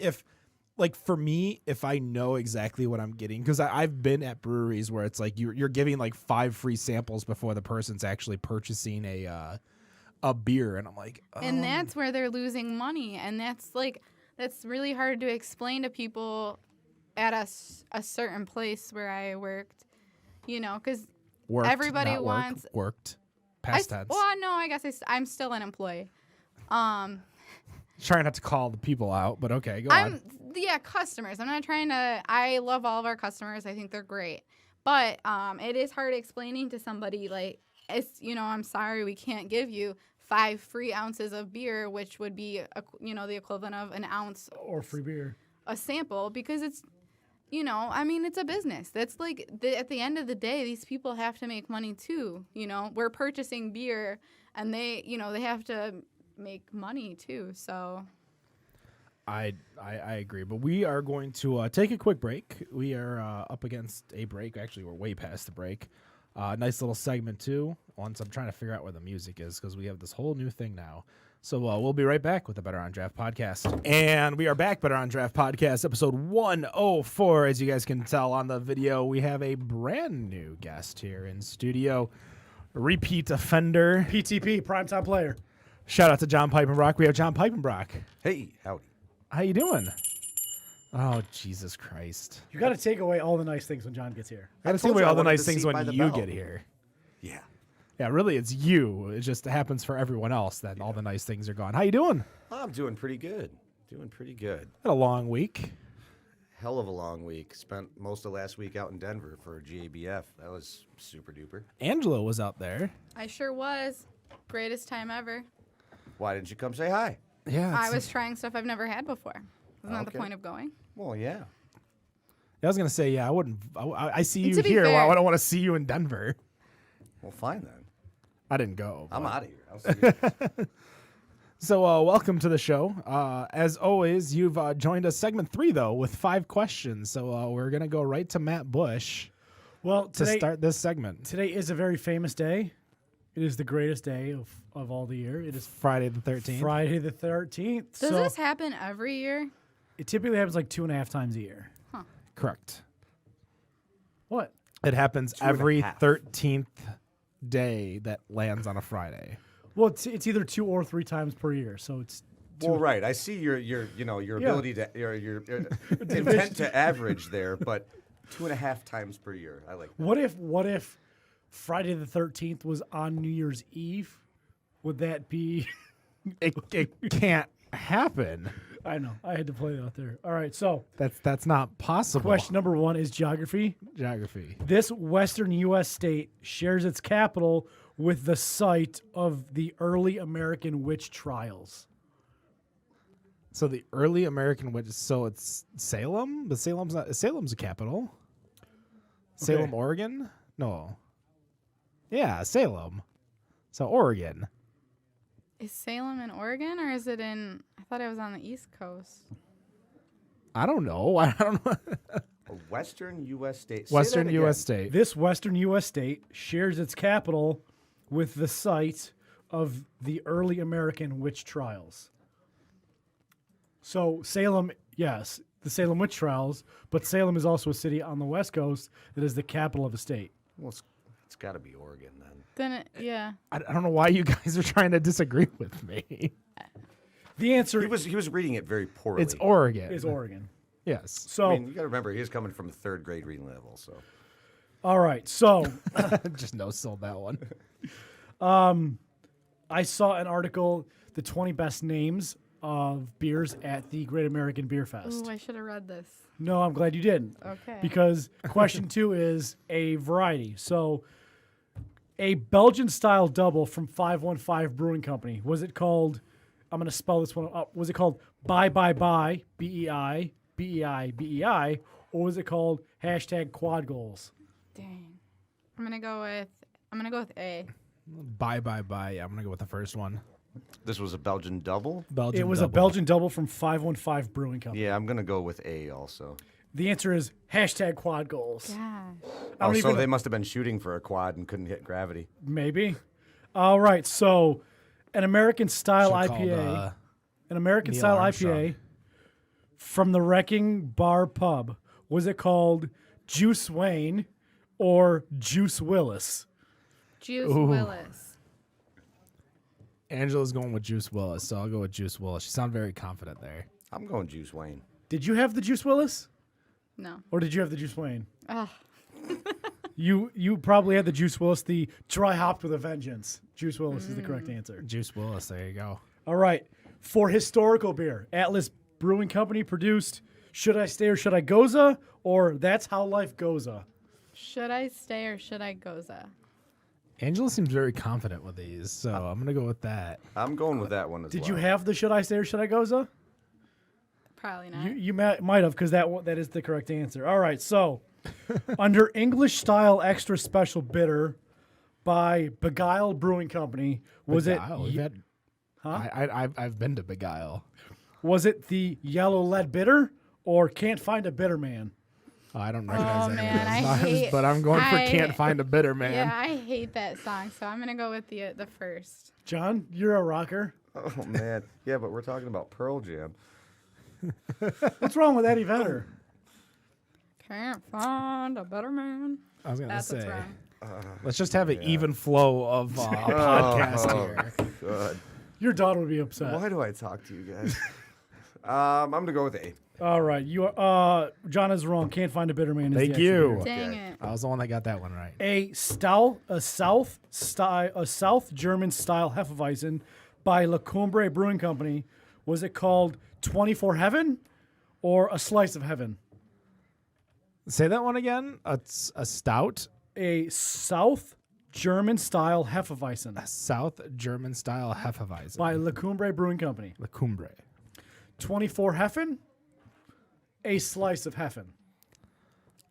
like for me, if I know exactly what I'm getting, because I've been at breweries where it's like you're giving like 5 free samples before the person's actually purchasing a beer, and I'm like, And that's where they're losing money, and that's really hard to explain to people at a certain place where I worked, because worked, everybody not work, wants worked past tense. Well, no, I guess I'm still an employee. Try not to call the people out, but okay, go on. Customers. I'm not trying to. I love all of our customers. I think they're great, but it is hard explaining to somebody like, I'm sorry, we can't give you 5 free ounces of beer, which would be the equivalent of an ounce Or free beer. a sample, because it's it's a business. That's like at the end of the day, these people have to make money too. We're purchasing beer, and they have to make money too. So I agree, but we are going to take a quick break. We are up against a break. Actually, we're way past the break. Nice little segment too. Once I'm trying to figure out where the music is because we have this whole new thing now. So we'll be right back with the Better on Draft podcast. And we are back, Better on Draft podcast, episode 104. As you guys can tell on the video, we have a brand new guest here in studio. Repeat offender. PTP, primetime player. Shout out to John Pipenbrock. We have John Pipenbrock. Hey, howdy. How you doing? Oh, Jesus Christ. You got to take away all the nice things when John gets here. I got to told take away you I all the wanted nice to things seat by when the you bell. get here. Yeah. Yeah, really, it's you. It just happens for everyone else that all the nice things are gone. How you doing? I'm doing pretty good. Had a long week. Hell of a long week. Spent most of last week out in Denver for GABF. That was super duper. Angela was out there. I sure was. Greatest time ever. Why didn't you come say hi? Yeah, I was trying stuff I've never had before. Isn't that the Okay. point of going? Well, yeah. I was gonna say, yeah, I wouldn't. I see you To be here. fair- Well, I don't want to see you in Denver. Well, fine then. I didn't go. I'm but- out of here. I'll see you. So, welcome to the show. As always, you've joined us segment 3 though with 5 questions. So we're gonna go right to Matt Bush Well, to today, start this segment. today is a very famous day. It is the greatest day of all the year. It is Friday the 13th. Friday the 13th. Does so this happen every year? it typically happens like 2.5 times a year. Correct. What? It happens and a every half. 13th day that lands on a Friday. Well, it's either 2 or 3 times per year. So it's Well, right. I see your ability to your intent to average there, but 2.5 times per year. I like that. what if Friday the 13th was on New Year's Eve? Would that be? It can't happen. I know. I had to play that out there. All right. So That's not possible. question number 1 is geography. Geography. This western U.S. state shares its capital with the site of the early American witch trials. So the early American witch. So it's Salem, but Salem's a capital. Salem, Oregon? No. Yeah, Salem. So Oregon. Is Salem in Oregon or is it in? I thought it was on the East Coast. I don't know. I don't know. A Western U.S. state. Say Western that U.S. again. state. This western U.S. state shares its capital with the site of the early American witch trials. So Salem, yes, the Salem witch trials, but Salem is also a city on the West Coast that is the capital of a state. Well, it's got to be Oregon then. Then it, yeah. I don't know why you guys are trying to disagree with me. The answer He was reading it very poorly. It's Oregon. is Oregon. Yes. So, I mean, you got to remember, he's coming from the 3rd grade reading level, so. all right. So Just no sold that one. I saw an article, the 20 best names of beers at the Great American Beer Fest. Ooh, I should have read this. No, I'm glad you didn't. Okay. Because question 2 is a variety. So, a Belgian style double from 515 Brewing Company. Was it called? I'm going to spell this one up. Was it called Bye Bye Bye BEI BEI BEI, or was it called #Quad Goals? Dang. I'm gonna go with A. Bye. I'm gonna go with the first one. This was a Belgian double? Belgian. It was a double. Belgian double from 515 Brewing Company. Yeah, I'm going to go with A also. The answer is #Quad Goals. Gosh. I don't So even- they must have been shooting for a quad and couldn't hit gravity. Maybe. All right. So, an American style Should've called, IPA. An American Neil style Armstrong. IPA from the Wrecking Bar Pub. Was it called Juice Wayne or Juice Willis? Juice Willis. Angela's going with Juice Willis, so I'll go with Juice Willis. She sounded very confident there. I'm going Juice Wayne. Did you have the Juice Willis No. or did you have the Juice Wayne? Ugh. You probably had the Juice Willis, the dry hopped with a vengeance. Juice Willis is the correct answer. Juice Willis, there you go. All right. For historical beer, Atlas Brewing Company produced Should I Stay or Should I Goza or That's How Life Goza. Should I stay or should I goza? Angela seems very confident with these, so I'm gonna go with that. I'm going with that one as Did well. you have the Should I Stay or Should I Goza? Probably not. You might have because that is the correct answer. All right, so under English style extra special bitter by Beguile Brewing Company, was Beguile, it? we've had- Huh? I've been to Beguile. Was it the Yellow Lead Bitter or Can't Find a Bitter Man? I don't recognize any man, of I those names, hate- but I'm going for I- Can't Find a Bitter Man. Yeah, I hate that song, so I'm gonna go with the first. John, you're a rocker. Oh man, yeah, but we're talking about Pearl Jam. What's wrong with Eddie Vedder? Can't find a better man. I was gonna That's what's say, wrong. let's just have an even flow of a podcast here. Good. Your daughter would be upset. Why do I talk to you guys? I'm gonna go with A. All right, you are. John is wrong. Can't Find a Bitter Man. Is Thank the actual you. beer. Dang it. I was the one that got that one right. A South German style Hefeweizen by La Cumbre Brewing Company. Was it called 24 Heaven or A Slice of Heaven? Say that one again. A stout, A South German style Hefeweizen South German style Hefeweizen. by La Cumbre Brewing Company. La Cumbre. 24 Heffen, A Slice of Heffen.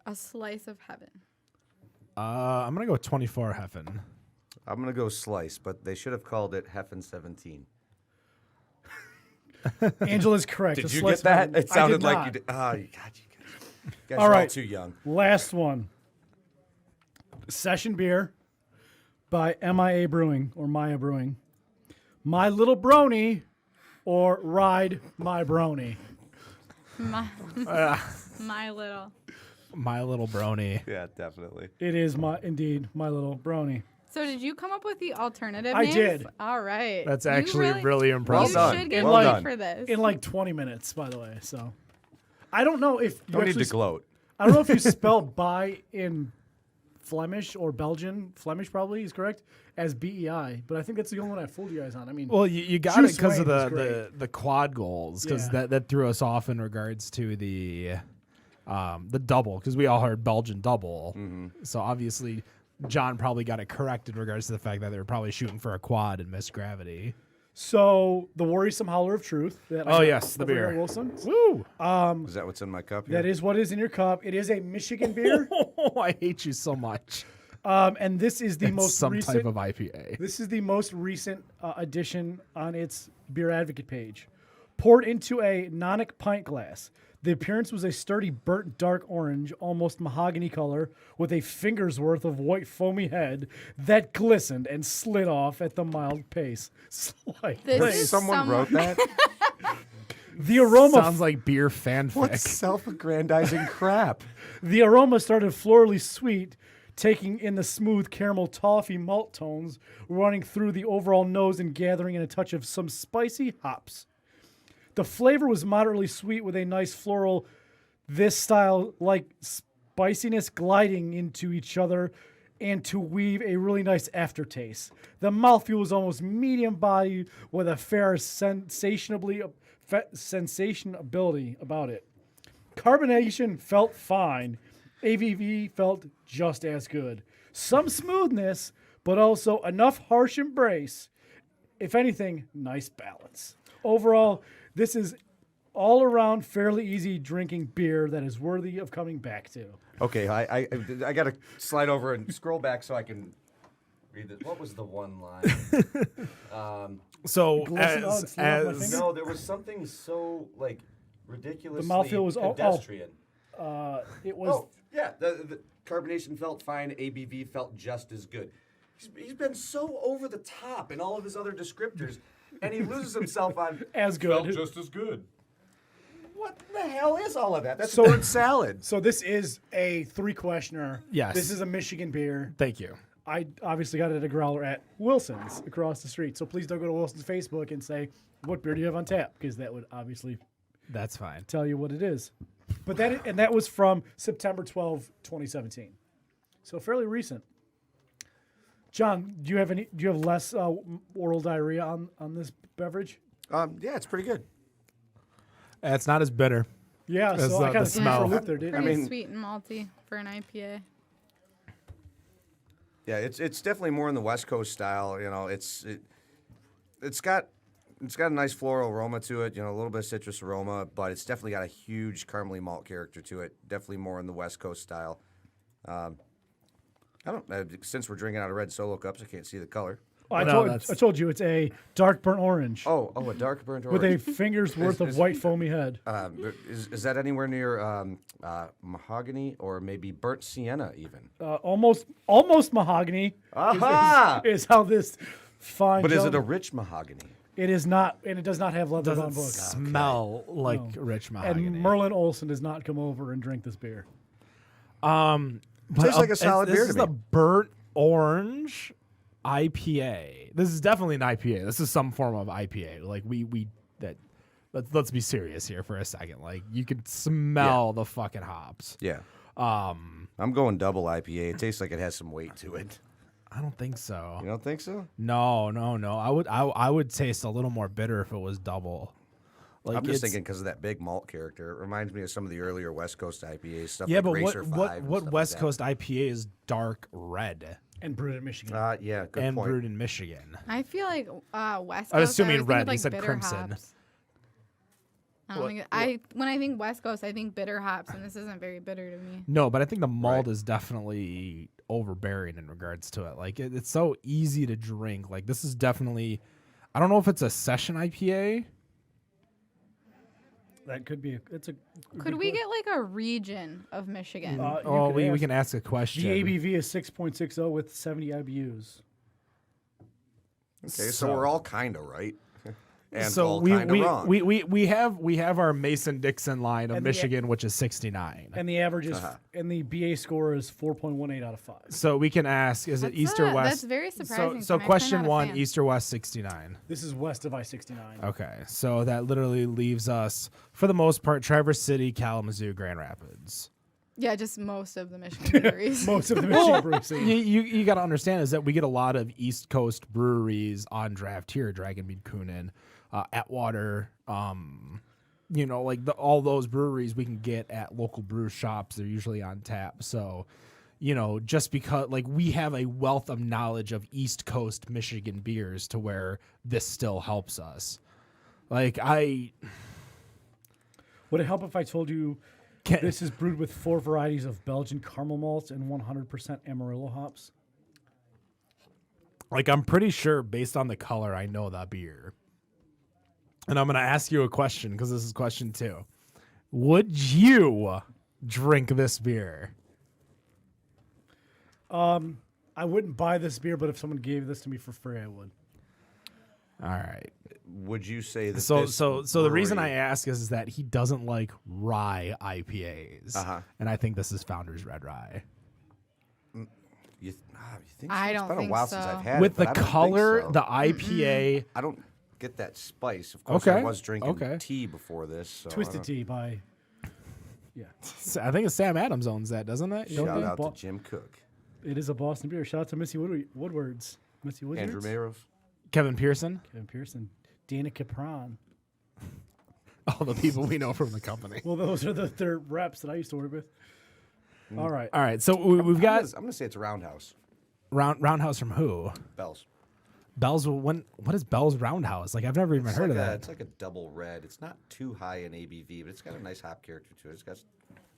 A slice of heaven. I'm gonna go 24 Heffen. I'm gonna go Slice, but they should have called it Heffen 17. Angela's correct. Did A you Slice get of that? Heaven. It I sounded did like not. you did. Oh, you got you. Guys All are all right. too young. Last one. Session beer by MIA Brewing or Maya Brewing. My Little Brony or Ride My Brony. My little. My Little Brony. Yeah, definitely. It is indeed My Little Brony. So did you come up with the alternative I names? did. All right. That's You actually really You impressive. Well done. should get Well paid done. for this. In like 20 minutes, by the way. So I don't know if you Don't need actually to gloat. I don't know if you spelled by in Flemish or Belgian. Flemish probably is correct as BEI, but I think that's the only one I fooled you guys on. I mean, Well, you got Shoe it because of Swain is the quad goals, because Yeah. that threw us off in regards to the double, because we all heard Belgian double. So obviously, John probably got it correct in regards to the fact that they were probably shooting for a quad and missed gravity. so the worrisome howler of truth. That I Oh, got yes, the over here beer. at Wilson. Woo! Is that what's in my cup here? That is what is in your cup. It is a Michigan beer, I hate you so much. and this is the It's most some recent. type of IPA. This is the most recent addition on its Beer Advocate page. Poured into a Nonic pint glass. The appearance was a sturdy burnt dark orange, almost mahogany color, with a finger's worth of white foamy head that glistened and slid off at the mild pace. Slight This pace. is Someone wrote that? The aroma Sounds like beer fanfic. What self-aggrandizing crap? The aroma started florally sweet, taking in the smooth caramel toffee malt tones, running through the overall nose and gathering in a touch of some spicy hops. The flavor was moderately sweet with a nice floral, this style like spiciness gliding into each other and to weave a really nice aftertaste. The mouthfeel was almost medium bodied with a fair sensationability about it. Carbonation felt fine. ABV felt just as good. Some smoothness, but also enough harsh embrace. If anything, nice balance. Overall, this is all around fairly easy drinking beer that is worthy of coming back to. Okay, I got to slide over and scroll back so I can read this. What was the one line? So Glisten- oh, as it's not my as finger? No, there was something so like ridiculously mouthfeel was pedestrian. It was Oh, yeah, the carbonation felt fine. ABV felt just as good. He's been so over the top in all of his other descriptors, and he loses himself on as good. just as good. What the hell is all of that? That's So- word salad. So this is a 3-questioner. Yes. This is a Michigan beer. thank you. I obviously got it at a growler at Wilson's across the street. So please don't go to Wilson's Facebook and say, what beer do you have on tap? Because that would obviously That's fine. tell you what it is. But that was from September 12, 2017. So fairly recent. John, do you have less oral diarrhea on this beverage? Yeah, it's pretty good. It's not as bitter. Yeah, That's so the I kind of smell. for a loop there, didn't Pretty I? sweet and malty for an IPA. Yeah, it's definitely more in the West Coast style. You know, it's got a nice floral aroma to it. You know, a little bit of citrus aroma, but it's definitely got a huge caramely malt character to it. Definitely more in the West Coast style. I don't. Since we're drinking out of red Solo cups, I can't see the color. I No, told that's- I told you it's a dark burnt orange Oh, a dark burnt with a orange. finger's worth of white foamy head. Is that anywhere near mahogany or maybe burnt sienna even? Almost mahogany. Aha! Is how this fine. But is it a gentleman- rich mahogany? It is not, and it does not have leather bound Doesn't books. smell like rich mahogany. And Merlin Olsen does not come over and drink this beer. But Tastes like a solid this beer is to me. the burnt orange IPA. This is definitely an IPA. This is some form of IPA. Like let's be serious here for a second. Like you can smell the fucking hops. Yeah. I'm going double IPA. It tastes like it has some weight to it. I don't think so. You don't think so? No. I would taste a little more bitter if it was double. Like I'm just it's- thinking because of that big malt character. It reminds me of some of the earlier West Coast IPAs stuff. Yeah, like but Racer 5 and what stuff West like Coast IPA is dark red And brewed in Michigan. that. Yeah, good and point. brewed in Michigan? I feel like West Coast. I was assuming always think red. of, like, You said bitter crimson. hops. I don't think when I think West Coast, I think bitter hops, and this isn't very bitter to me. No, but I think the malt is definitely overbearing in regards to it. Like it's so easy to drink. Like this is definitely. I don't know if it's a session IPA. That could be. Could we get like a region of Michigan? We can ask a question. The ABV is 6.60 with 70 IBUs. Okay, so we're all kind of right. And So all kind of wrong. we have our Mason Dixon line of And the- Michigan, which is 69. And the average is, and the BA score is 4.18 out of 5. So we can ask: is it East or West? That's very surprising. So to me. I'm question kinda not a one: fan. East or West 69. This is west of I-69. Okay, so that literally leaves us, for the most part, Traverse City, Kalamazoo, Grand Rapids. Yeah, just most of the Michigan breweries. Most of the Michigan breweries. You got to understand is that we get a lot of East Coast breweries on draft here: Dragonmead, Kunin, Atwater. Like all those breweries we can get at local brew shops. They're usually on tap. So, just because like we have a wealth of knowledge of East Coast Michigan beers to where this still helps us. Like Would it help if I told you Can- this is brewed with 4 varieties of Belgian caramel malts and 100% Amarillo hops? Like I'm pretty sure based on the color, I know that beer. And I'm going to ask you a question because this is question 2. Would you drink this beer? I wouldn't buy this beer, but if someone gave this to me for free, I would. All right. Would you say that? So this the reason I brewery- ask is that he doesn't like rye IPAs. And I think this is Founder's Red Rye. You think so? I It's don't been a think while since so. I've had With it, the but I don't think color, so. the IPA, I don't get that spice. Of course, I Okay, was drinking okay. tea before this. So I Twisted don't- Tea by. Yeah. I think it's Sam Adams owns that, doesn't it? Don't Shout they out to bo- Jim Cook, It is a Boston beer. Shout out to Missy Woodward's. Missy Woodward's? Andrew Maros. Kevin Pearson, Kevin Pearson. Dana Capron. all the people we know from the company. Well, those are their reps that I used to work with. All right. All right, so we've got I'm gonna say it's Roundhouse Roundhouse from who? Bells. Bell's. What is Bell's Roundhouse? Like I've never even heard of that. It's like a double red. It's not too high in ABV, but it's got a nice hop character to it. It's got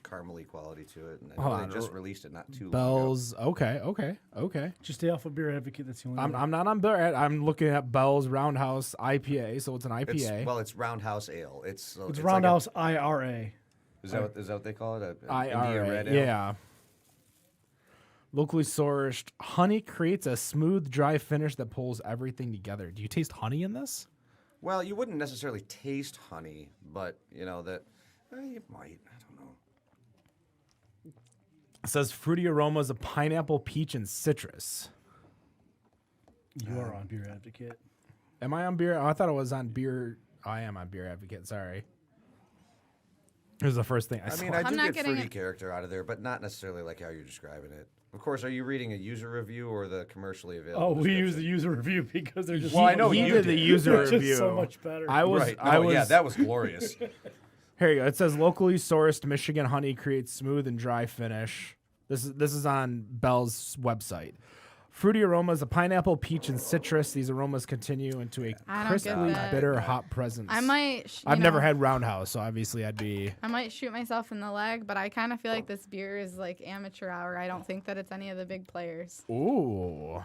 caramely quality to it, and I know they just released it not too long ago. Bell's. Okay. Just stay off of Beer Advocate. That's the only way. I'm not on Beer. I'm looking at Bell's Roundhouse IPA, so it's an IPA. It's Roundhouse Ale. It's It's like Roundhouse IRA. is that what they call it? IRA, India Red Ale? yeah. Locally sourced honey creates a smooth, dry finish that pulls everything together. Do you taste honey in this? Well, you wouldn't necessarily taste honey, but you know that you might. I don't know. It says fruity aromas of pineapple, peach, and citrus. You are on Beer Advocate. Am I on beer? Oh, I thought I was on beer. Oh, I am on Beer Advocate. Sorry. It was the first thing I saw. I mean, I I'm do not get getting fruity it. character out of there, but not necessarily like how you're describing it. Of course, are you reading a user review or the commercially available? Oh, we use the description? user review because they're just. Well, I know he you did the did. user They're just review. so much better. I was. Right. I No, was. yeah, that was glorious. Here you go. It says locally sourced Michigan honey creates smooth and dry finish. This is on Bell's website. Fruity aromas of pineapple, peach, and citrus. These aromas continue into a I don't get crisply that. bitter hop presence. I might. I've never had Roundhouse, so obviously I'd be. I might shoot myself in the leg, but I kind of feel like this beer is like amateur hour. I don't think that it's any of the big players. Ooh.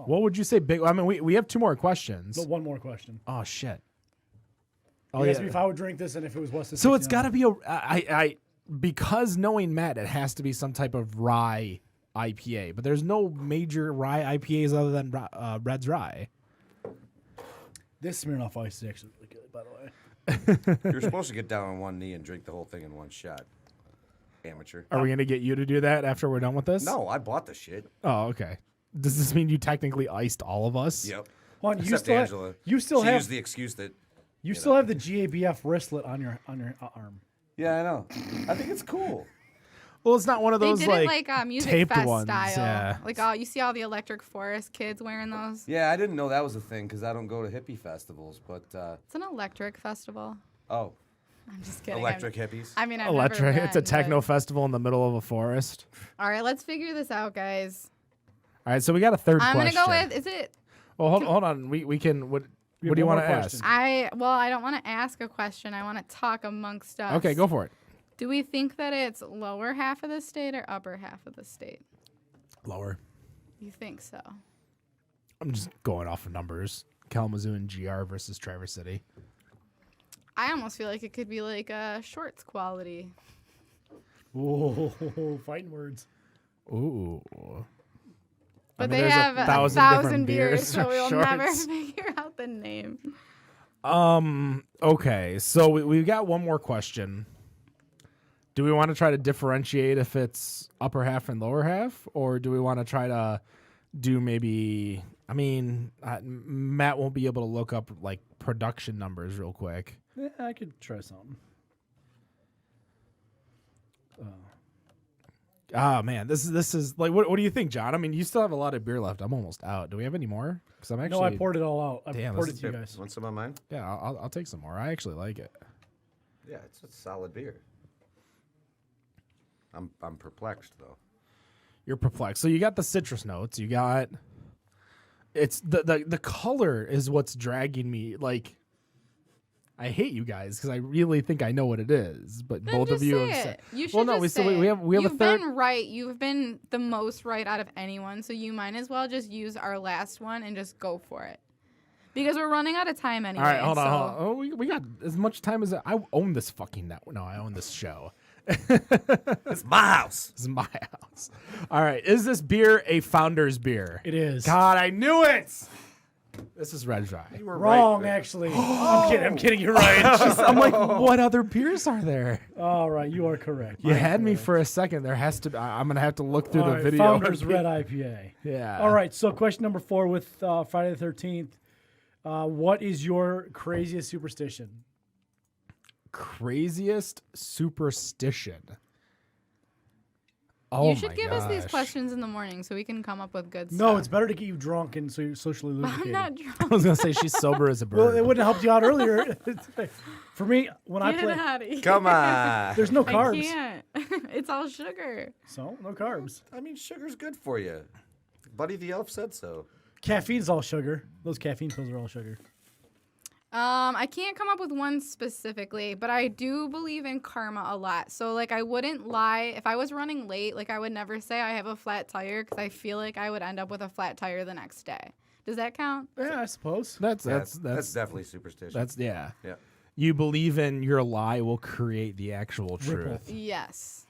What would you say? Big. I mean, we have 2 more questions. No, one more question. Oh shit. Oh, you asked me if I would drink this and if it was West. So it's got to be I because knowing Matt, it has to be some type of rye IPA. But there's no major rye IPAs other than Red's Rye. This Smirnoff Ice is actually really good, by the way. You're supposed to get down on one knee and drink the whole thing in one shot. Amateur. Are we gonna get you to do that after we're done with this? No, I bought the shit. Oh, okay. Does this mean you technically iced all of us? Yep. Hold on, Except Angela. You still she have used the excuse that. you still have the GABF wristlet on your arm. Yeah, I know. I think it's cool. Well, it's not one of They those did like it like Music taped Fest ones. style. Yeah. Like you see all the Electric Forest kids wearing those. Yeah, I didn't know that was a thing because I don't go to hippie festivals. But It's an electric festival. oh, I'm just kidding. electric hippies. I mean, I've Electric. Never It's a been, techno but- festival in the middle of a forest. All right, let's figure this out, guys. All right, so we got a third I'm question. gonna go with. Is it? Well, hold on. We can. What We do have you one want to more ask? question. I don't want to ask a question. I want to talk amongst us. Okay, go for it. Do we think that it's lower half of the state or upper half of the state? Lower. You think so? I'm just going off of numbers. Kalamazoo and GR versus Traverse City. I almost feel like it could be like a shorts quality. Whoa, fighting words. Ooh. But mean, they there's have 1,000 1,000 different beers, beers so or we'll never shorts. figure out the name. Okay, so we've got one more question. Do we want to try to differentiate if it's upper half and lower half, or do we want to try to do maybe? I mean, Matt won't be able to look up like production numbers real quick. Yeah, I could try something. Ah, man, this is like what do you think, John? I mean, you still have a lot of beer left. I'm almost out. Do we have any more? Because I'm actually No, I poured it all out. I Damn, poured this it to you guys. Want some of mine? Yeah, I'll take some more. I actually like it. Yeah, it's a solid beer. I'm perplexed though. You're perplexed. So you got the citrus notes. You got it's the color is what's dragging me. Like, I hate you guys because I really think I know what it is, but Then both just of you say have it. said. You should Well, no, just we still say we it. have a You've third. been right. You've been the most right out of anyone, so you might as well just use our last one and just go for it. Because we're running out of time anyway. All right, hold on. so- Hold on. Oh, we got as much time as I own this fucking network. No, I own this show. It's my house. This is my house. All right, is this beer a founder's beer? It is. God, I knew it. This is Red Dry. You were Wrong, right. actually. I'm kidding. You're right. I'm like, what other beers are there? All right, you are correct. You had me for a second. There has to be. I'm gonna have to look through All the right, video. Founders Red IPA. Yeah. All right, so question number 4 with Friday the 13th. What is your craziest superstition? Craziest superstition. Oh You should my give us these gosh. questions in the morning so we can come up with good stuff. No, it's better to get you drunk and so you're socially I'm lubricated. not drunk. I was gonna say she's sober as a bird. Well, it wouldn't have helped you out earlier. For me, when I Get play, out of here. Come on. there's no I carbs, can't. It's all sugar. so no carbs. I mean, sugar's good for you. Buddy the Elf said so. Caffeine's all sugar. Those caffeine pills are all sugar. I can't come up with one specifically, but I do believe in karma a lot. So, like, I wouldn't lie. If I was running late, like, I would never say I have a flat tire because I feel like I would end up with a flat tire the next day. Does that count? Yeah, I suppose. that's That's definitely superstition. that's yeah. yeah. You believe in your lie will create the actual Ripple. truth. Yes.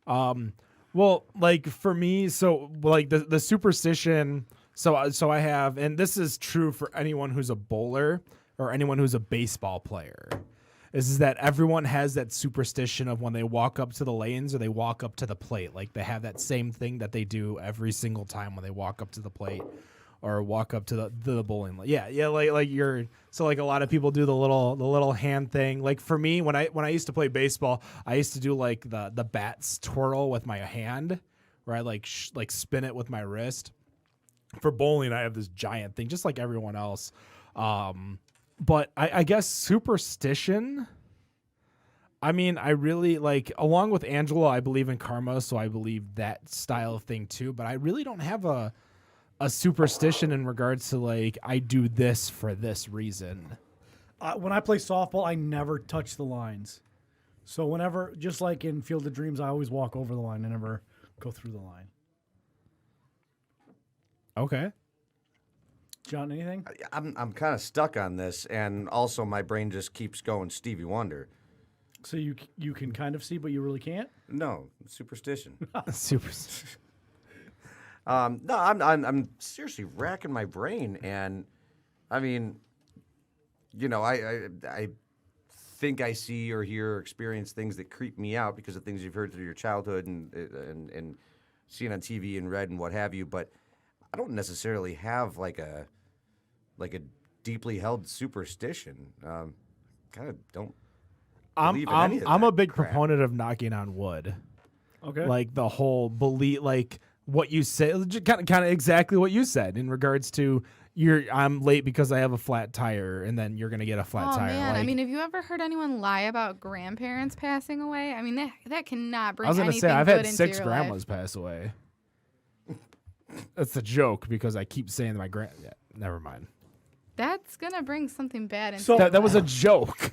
Well, like for me, so like the superstition. So I have, and this is true for anyone who's a bowler or anyone who's a baseball player, is that everyone has that superstition of when they walk up to the lanes or they walk up to the plate, like they have that same thing that they do every single time when they walk up to the plate or walk up to the bowling lane. Yeah, like you're so like a lot of people do the little hand thing. Like for me, when I used to play baseball, I used to do like the bats twirl with my hand, where I like spin it with my wrist. For bowling, I have this giant thing, just like everyone else. But I guess superstition. I mean, I really like, along with Angela, I believe in karma, so I believe that style of thing too. But I really don't have a superstition in regards to like I do this for this reason. When I play softball, I never touch the lines. So whenever, just like in Field of Dreams, I always walk over the line. I never go through the line. Okay. John, anything? I'm kind of stuck on this, and also my brain just keeps going Stevie Wonder. So you can kind of see, but you really can't. No, superstition. Super. No, I'm seriously racking my brain, and I mean, you know, I think I see or hear or experience things that creep me out because of things you've heard through your childhood and seen on TV and read and what have you. But I don't necessarily have like a deeply held superstition. Kind of don't. believe in any of I'm that a big crap. proponent of knocking on wood. Okay. Like the whole belief, like what you say, kind of exactly what you said in regards to I'm late because I have a flat tire, and then you're gonna get a flat Oh tire. man, Like, I mean, have you ever heard anyone lie about grandparents passing away? I mean, that cannot bring I was gonna anything say I've good had into 6 your grandmas life. pass away. That's a joke because I keep saying that my Yeah, never mind. That's gonna bring something bad into So- your That was a life. joke.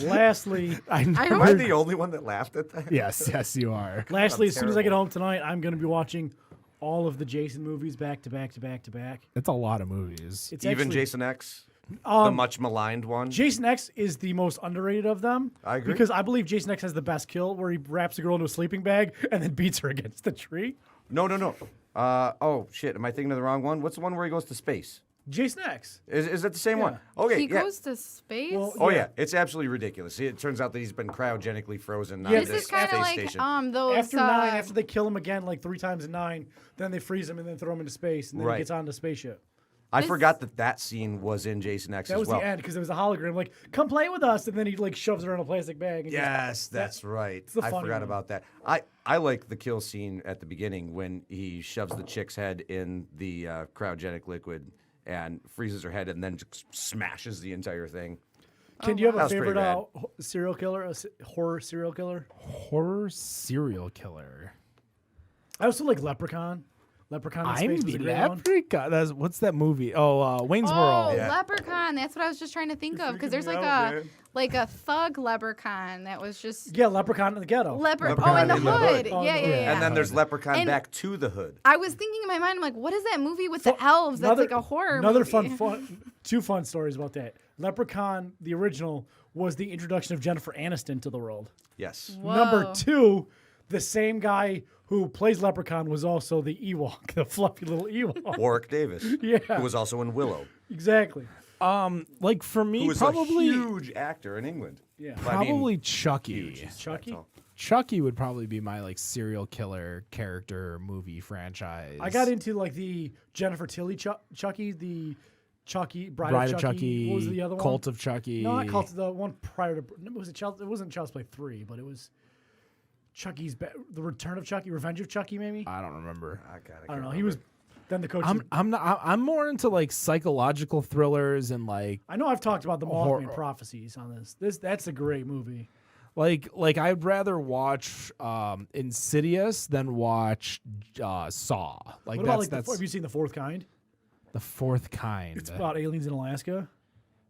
Lastly, I hope- Am I the only one that laughed at that? yes, you are. lastly, as soon as I get terrible. home tonight, I'm going to be watching all of the Jason movies back to back to back to back. It's a lot of movies. It's Even actually, Jason X, the much maligned one. Jason X is the most underrated of them. I agree. Because I believe Jason X has the best kill, where he wraps a girl into a sleeping bag and then beats her against the tree. No. Oh shit! Am I thinking of the wrong one? What's the one where he goes to space? Jason X. Is that the same one? Yeah. Okay. He yeah. goes to space. Well, Oh yeah. yeah, it's absolutely ridiculous. It turns out that he's been cryogenically frozen. Yeah, on this is space kind of like station. those. After 9, after they kill him again like 3 times in 9, then they freeze him and then throw him into space, and then Right. he gets on the spaceship. I this- forgot that scene was in Jason X That as was well. the end because it was a hologram. Like, come play with us, and then he like shoves her in a plastic bag. And Yes, that's right. the I funny forgot one. about that. I like the kill scene at the beginning when he shoves the chick's head in the cryogenic liquid and freezes her head and then just smashes the entire thing. Can you have That a was pretty favorite rad. serial killer, horror serial killer? Horror serial killer. I also like Leprechaun. Leprechaun in I'm Space was the a great one. leprechaun. What's that movie? Oh, Wayne's Oh, World. Yeah. Leprechaun. That's what I was just trying to think of because there's me like out, a man. like a thug leprechaun that was just Yeah, Leprechaun in the Ghetto. Oh, Leprechaun in the in the hood. Hood. Oh, Yeah, in the yeah, Hood. yeah. And then there's Leprechaun And- back to the hood. I was thinking in my mind, I'm like, what is that movie with the elves? That's like a horror Another movie. fun, 2 fun stories about that. Leprechaun, the original, was the introduction of Jennifer Aniston to the world. Yes. Number Whoa. 2, the same guy who plays Leprechaun was also the Ewok, the fluffy little Ewok. Warwick Davis. Yeah. Who was also in Willow. Exactly. Like for me, Who was probably a huge actor in England. Yeah. Well, I mean, probably Chucky. huge. That's Chucky? all. Chucky would probably be my like serial killer character movie franchise. I got into like the Jennifer Tilly Chucky, the Chucky, Bride of Chucky. What was the other Cult one? of Chucky. No, not Cult. The one prior to it wasn't Child's Play 3, but it was Chucky's The Return of Chucky, Revenge of Chucky, maybe. I don't remember. I don't know. He was then the coach. I'm more into like psychological thrillers and like I know I've talked about the Horror. Mothman prophecies on this. That's a great movie. like I'd rather watch Insidious than watch Saw. Like What about like that's have you seen The Fourth Kind? the fourth kind. It's about aliens in Alaska.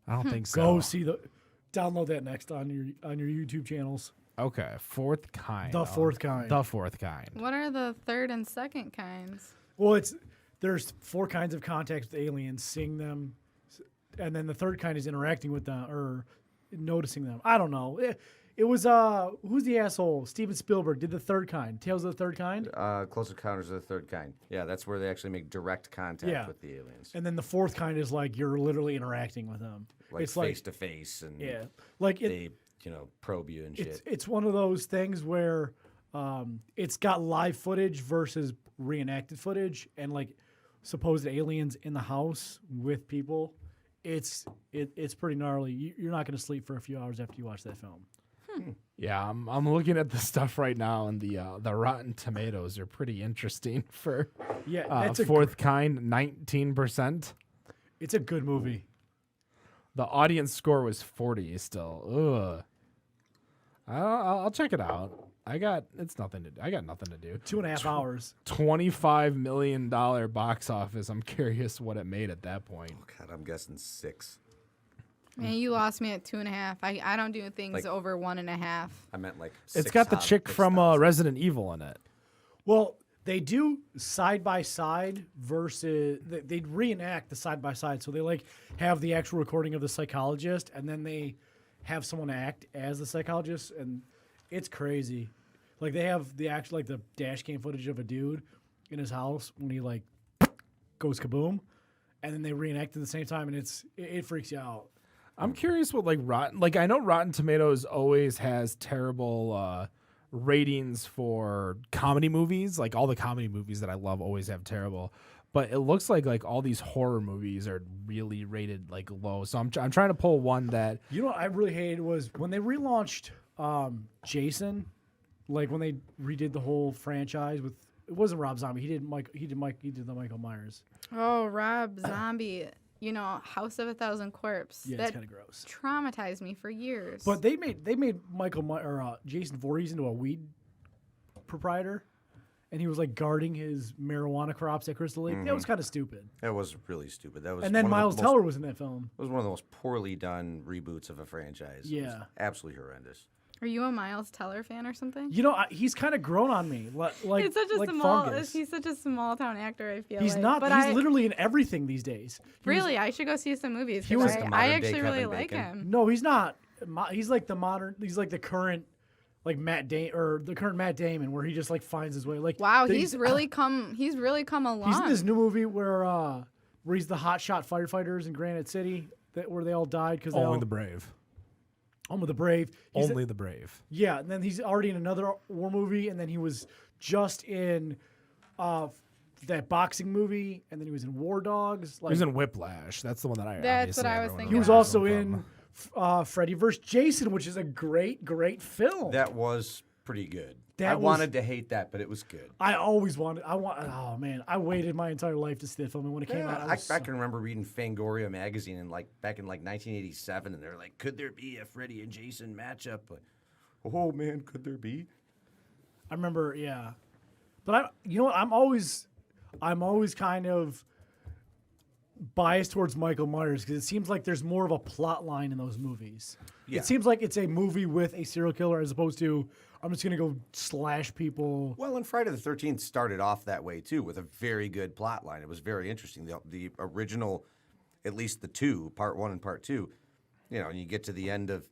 I don't think so. Go see download that next on your YouTube channels. Okay, fourth kind. The Fourth Kind. The fourth kind. What are the third and second kinds? Well, there's 4 kinds of contact with aliens, seeing them, and then the third kind is interacting with them or noticing them. I don't know. It was who's the asshole? Steven Spielberg did the third kind. Tales of the Third Kind. Close Encounters of the Third Kind. Yeah, that's where they actually make direct contact Yeah. with the aliens. And then the fourth kind is like you're literally interacting with them. Like it's face to face, and yeah, like they probe you and shit. it's one of those things where it's got live footage versus reenacted footage, and like supposed aliens in the house with people. It's pretty gnarly. You're not going to sleep for a few hours after you watch that film. Yeah, I'm looking at the stuff right now, and the Rotten Tomatoes are pretty interesting for Yeah, that's a fourth kind, 19%. it's a good movie. The audience score was 40 still. Ugh. I'll check it out. I got nothing to do. 2.5 hours. $25 million box office. I'm curious what it made at that point. God, I'm guessing 6. Man, you lost me at 2.5. I don't do things Like- over 1.5. I meant like. It's got the chick from Resident. Resident Evil in it. Well, They do side by side versus they reenact the side by side. So they like have the actual recording of the psychologist, and then they have someone act as the psychologist, and it's crazy. Like they have the actual like the dash cam footage of a dude in his house when he like goes kaboom, and then they reenact at the same time, and it freaks you out. I'm curious what I know Rotten Tomatoes always has terrible ratings for comedy movies. Like all the comedy movies that I love always have terrible. But it looks like all these horror movies are really rated like low. So I'm trying to pull one that You know what I really hated was when they relaunched Jason, like when they redid the whole franchise with it wasn't Rob Zombie. He did the Michael Myers. Oh, Rob Zombie. House of a Thousand Corpse. Yeah, that it's kind of gross. traumatized me for years. But they made Jason Voorhees into a weed proprietor, and he was like guarding his marijuana crops at Crystal Lake. That was kind of stupid. That was really stupid. That was. And then one of the Miles most- Teller was in that film. It was one of the most poorly done reboots of a franchise. It was Yeah. absolutely horrendous. Are you a Miles Teller fan or something? He's kind of grown on me. Like It's such a like small. fungus. He's such a small town actor. I feel He's like. not. But He's literally in everything these days. really. I should go see some movies. He 'cause was like a I modern-day actually really Kevin like Bacon. him. No, he's not. He's like the modern. He's like the current, like Matt Damon or the current Matt Damon, where he just like finds his way. Like Wow, they- he's really come. He's really come along. He's in this new movie where he's the hotshot firefighters in Granite City where they all died because Only the Brave. Home of the Brave. He's Only the Brave. yeah, and then he's already in another war movie, and then he was just in that boxing movie, and then he was in War Dogs. He was in Whiplash. That's the one that I. That's what obviously I was everyone thinking He was Yeah. knows also him from. in Freddy vs. Jason, which is a great film. That was pretty good. That I was- wanted to hate that, but it was good. Oh man, I waited my entire life to see that film, and when it came out, I can remember reading Fangoria magazine back in 1987, and they're like, "Could there be a Freddy and Jason matchup?" But, oh man, could there be? I remember, yeah. But you know what? I'm always kind of biased towards Michael Myers because it seems like there's more of a plot line in those movies. Yeah. It seems like it's a movie with a serial killer as opposed to I'm just gonna go slash people. Well, and Friday the 13th started off that way too, with a very good plot line. It was very interesting. The original, at least the two, part one and part two, and you get to the end of,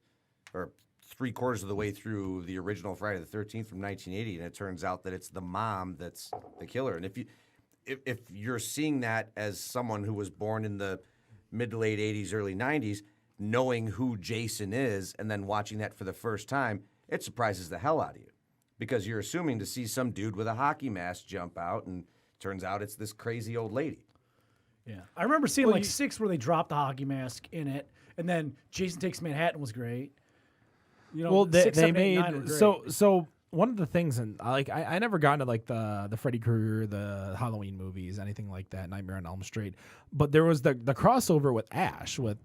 or 3/4 of the way through the original Friday the 13th from 1980, and it turns out that it's the mom that's the killer. And if you're seeing that as someone who was born in the mid to late 80s, early 90s, knowing who Jason is, and then watching that for the first time, it surprises the hell out of you because you're assuming to see some dude with a hockey mask jump out, and turns out it's this crazy old lady. Yeah, I remember seeing 6 where they dropped the hockey mask in it, and then Jason Takes Manhattan was great. Well, they 6, 7, 8, 9 were made great. so one of the things, and I never got into like the Freddy Krueger, the Halloween movies, anything like that, Nightmare on Elm Street. But there was the crossover with Ash with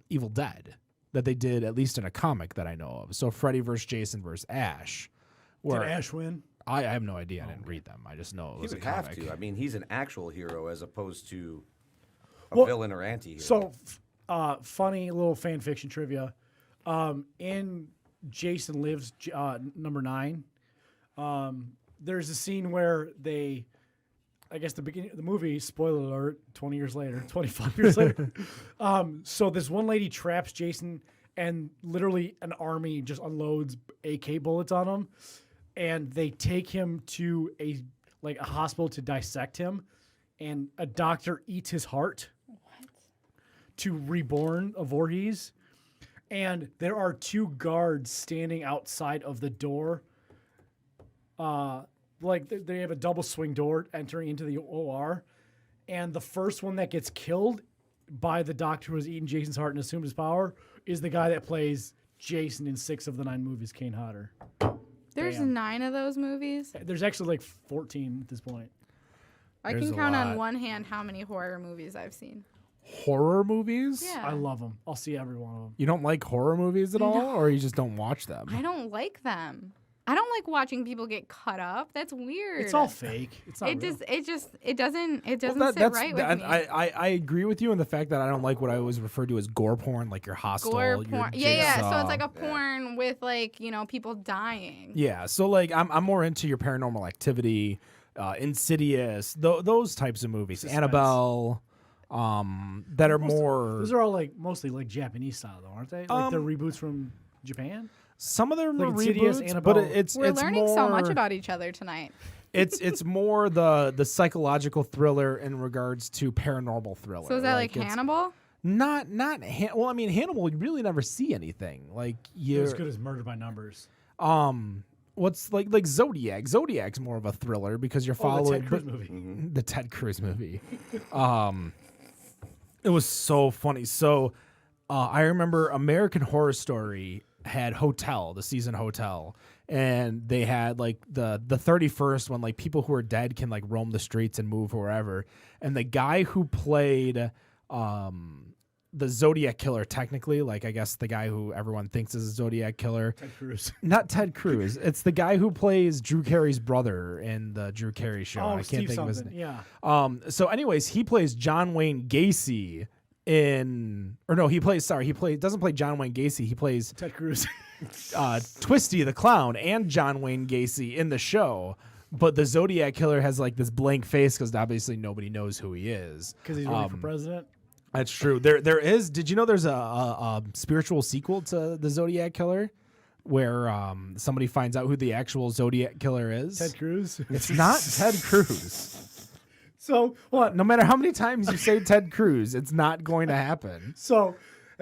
Evil Dead that they did, at least in a comic that I know of. So Freddy versus Jason versus Ash. Did Ash win? I have no idea. I didn't read them. I just know it He was a would have comic. to. I mean, he's an actual hero as opposed to a villain or anti-hero. So, funny little fan fiction trivia. In Jason Lives number 9, there's a scene where I guess the beginning of the movie, spoiler alert, 20 years later, 25 years later. So this one lady traps Jason, and literally an army just unloads AK bullets on him, and they take him to a hospital to dissect him, and a doctor eats his heart to reborn a Voorhees. And there are 2 guards standing outside of the door. They have a double swing door entering into the OR. And the first one that gets killed by the doctor who has eaten Jason's heart and assumed his power is the guy that plays Jason in 6 of the 9 movies, Kane Hodder. There's Damn. 9 of those movies. There's actually 14 at this point. I There's can a count on lot. one hand how many horror movies I've seen. Horror movies? Yeah. I love them. I'll see every one of them. You don't like horror movies at all, or you just don't watch them? I don't like them. I don't like watching people get cut up. That's weird. It's all fake. It's not It real. it doesn't Well, sit right with me. I agree with you in the fact that I don't like what I always refer to as gore porn, like your Hostel, Gore your porn. Yeah. So Jigsaw. it's like a porn with people dying. Yeah, so like I'm more into your Paranormal Activity, Insidious, those types of movies. Annabelle, that are more. Those are all like mostly like Japanese style, though, aren't they? Like they're reboots from Japan. Some of them Like are Insidious, reboots, Annabelle. but it's We're it's learning more, so much about each other tonight. it's more the psychological thriller in regards to paranormal thriller. So is that like it's Hannibal? Not well, I mean Hannibal, you really never see anything. Like They're you as good as Murder by Numbers. what's like Zodiac. Zodiac's more of a thriller because you're Oh, the following Ted Cruz movie. the Ted Cruz movie. It was so funny. So I remember American Horror Story had Hotel, the season Hotel, and they had like the 31st when like people who are dead can like roam the streets and move wherever. And the guy who played the Zodiac killer, technically, like I guess the guy who everyone thinks is a Zodiac killer, Ted Cruz. not Ted Cruz. It's the guy who plays Drew Carey's brother in the Drew Carey show. Oh, I can't Steve think of his something. name. Yeah. So anyways, he plays John Wayne Gacy doesn't play John Wayne Gacy. He plays Ted Cruz. Twisty the Clown and John Wayne Gacy in the show. But the Zodiac killer has like this blank face because obviously nobody knows who he is. Because he's running for president. That's true. There is. Did you know there's a spiritual sequel to the Zodiac killer, where somebody finds out who the actual Zodiac killer is? Ted Cruz. It's not Ted Cruz. So what? No matter how many times you say Ted Cruz, it's not going to happen. So,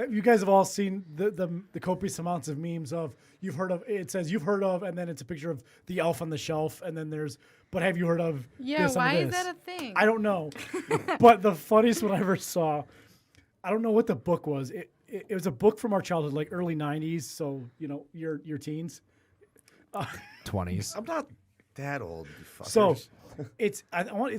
you guys have all seen the copious amounts of memes of you've heard of. It says you've heard of, and then it's a picture of the elf on the shelf, and then there's. But have you heard of? Yeah, this and why is this? that a thing? I don't know. But the funniest one I ever saw, I don't know what the book was. It was a book from our childhood, like early '90s. So your teens. 20s. I'm not that old. You fuckers. So it's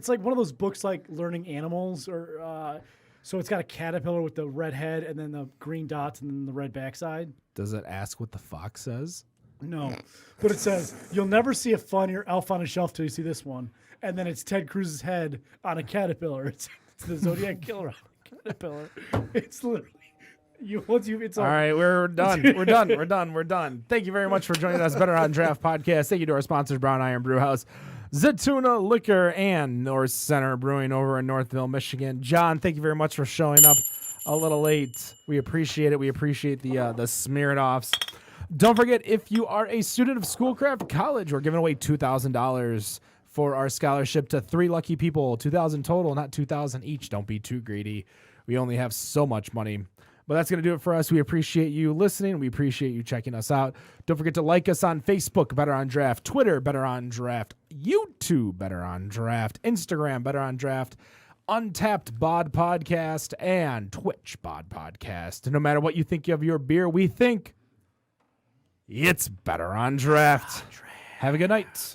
like one of those books like Learning Animals or so it's got a caterpillar with the red head and then the green dots and then the red backside. Does it ask what the fox says? No, but it says you'll never see a funnier elf on a shelf till you see this one, and then it's Ted Cruz's head on a caterpillar. It's the Zodiac killer on a caterpillar. It's literally it's All right, we're done. We're done. Thank you very much for joining us, Better on Draft Podcast. Thank you to our sponsors, Brown Iron Brew House, Zatuna Liquor, and North Center Brewing over in Northville, Michigan. John, thank you very much for showing up a little late. We appreciate it. We appreciate the Smear-It-Offs. Don't forget, if you are a student of Schoolcraft College, we're giving away $2,000 for our scholarship to 3 lucky people. $2,000 total, not $2,000 each. Don't be too greedy. We only have so much money. But that's going to do it for us. We appreciate you listening. We appreciate you checking us out. Don't forget to like us on Facebook, Better on Draft, Twitter, Better on Draft, YouTube, Better on Draft, Instagram, Better on Draft, Untapped Bod Podcast, and Twitch Bod Podcast. No matter what you think of your beer, we think it's Better on Draft. Have a good night.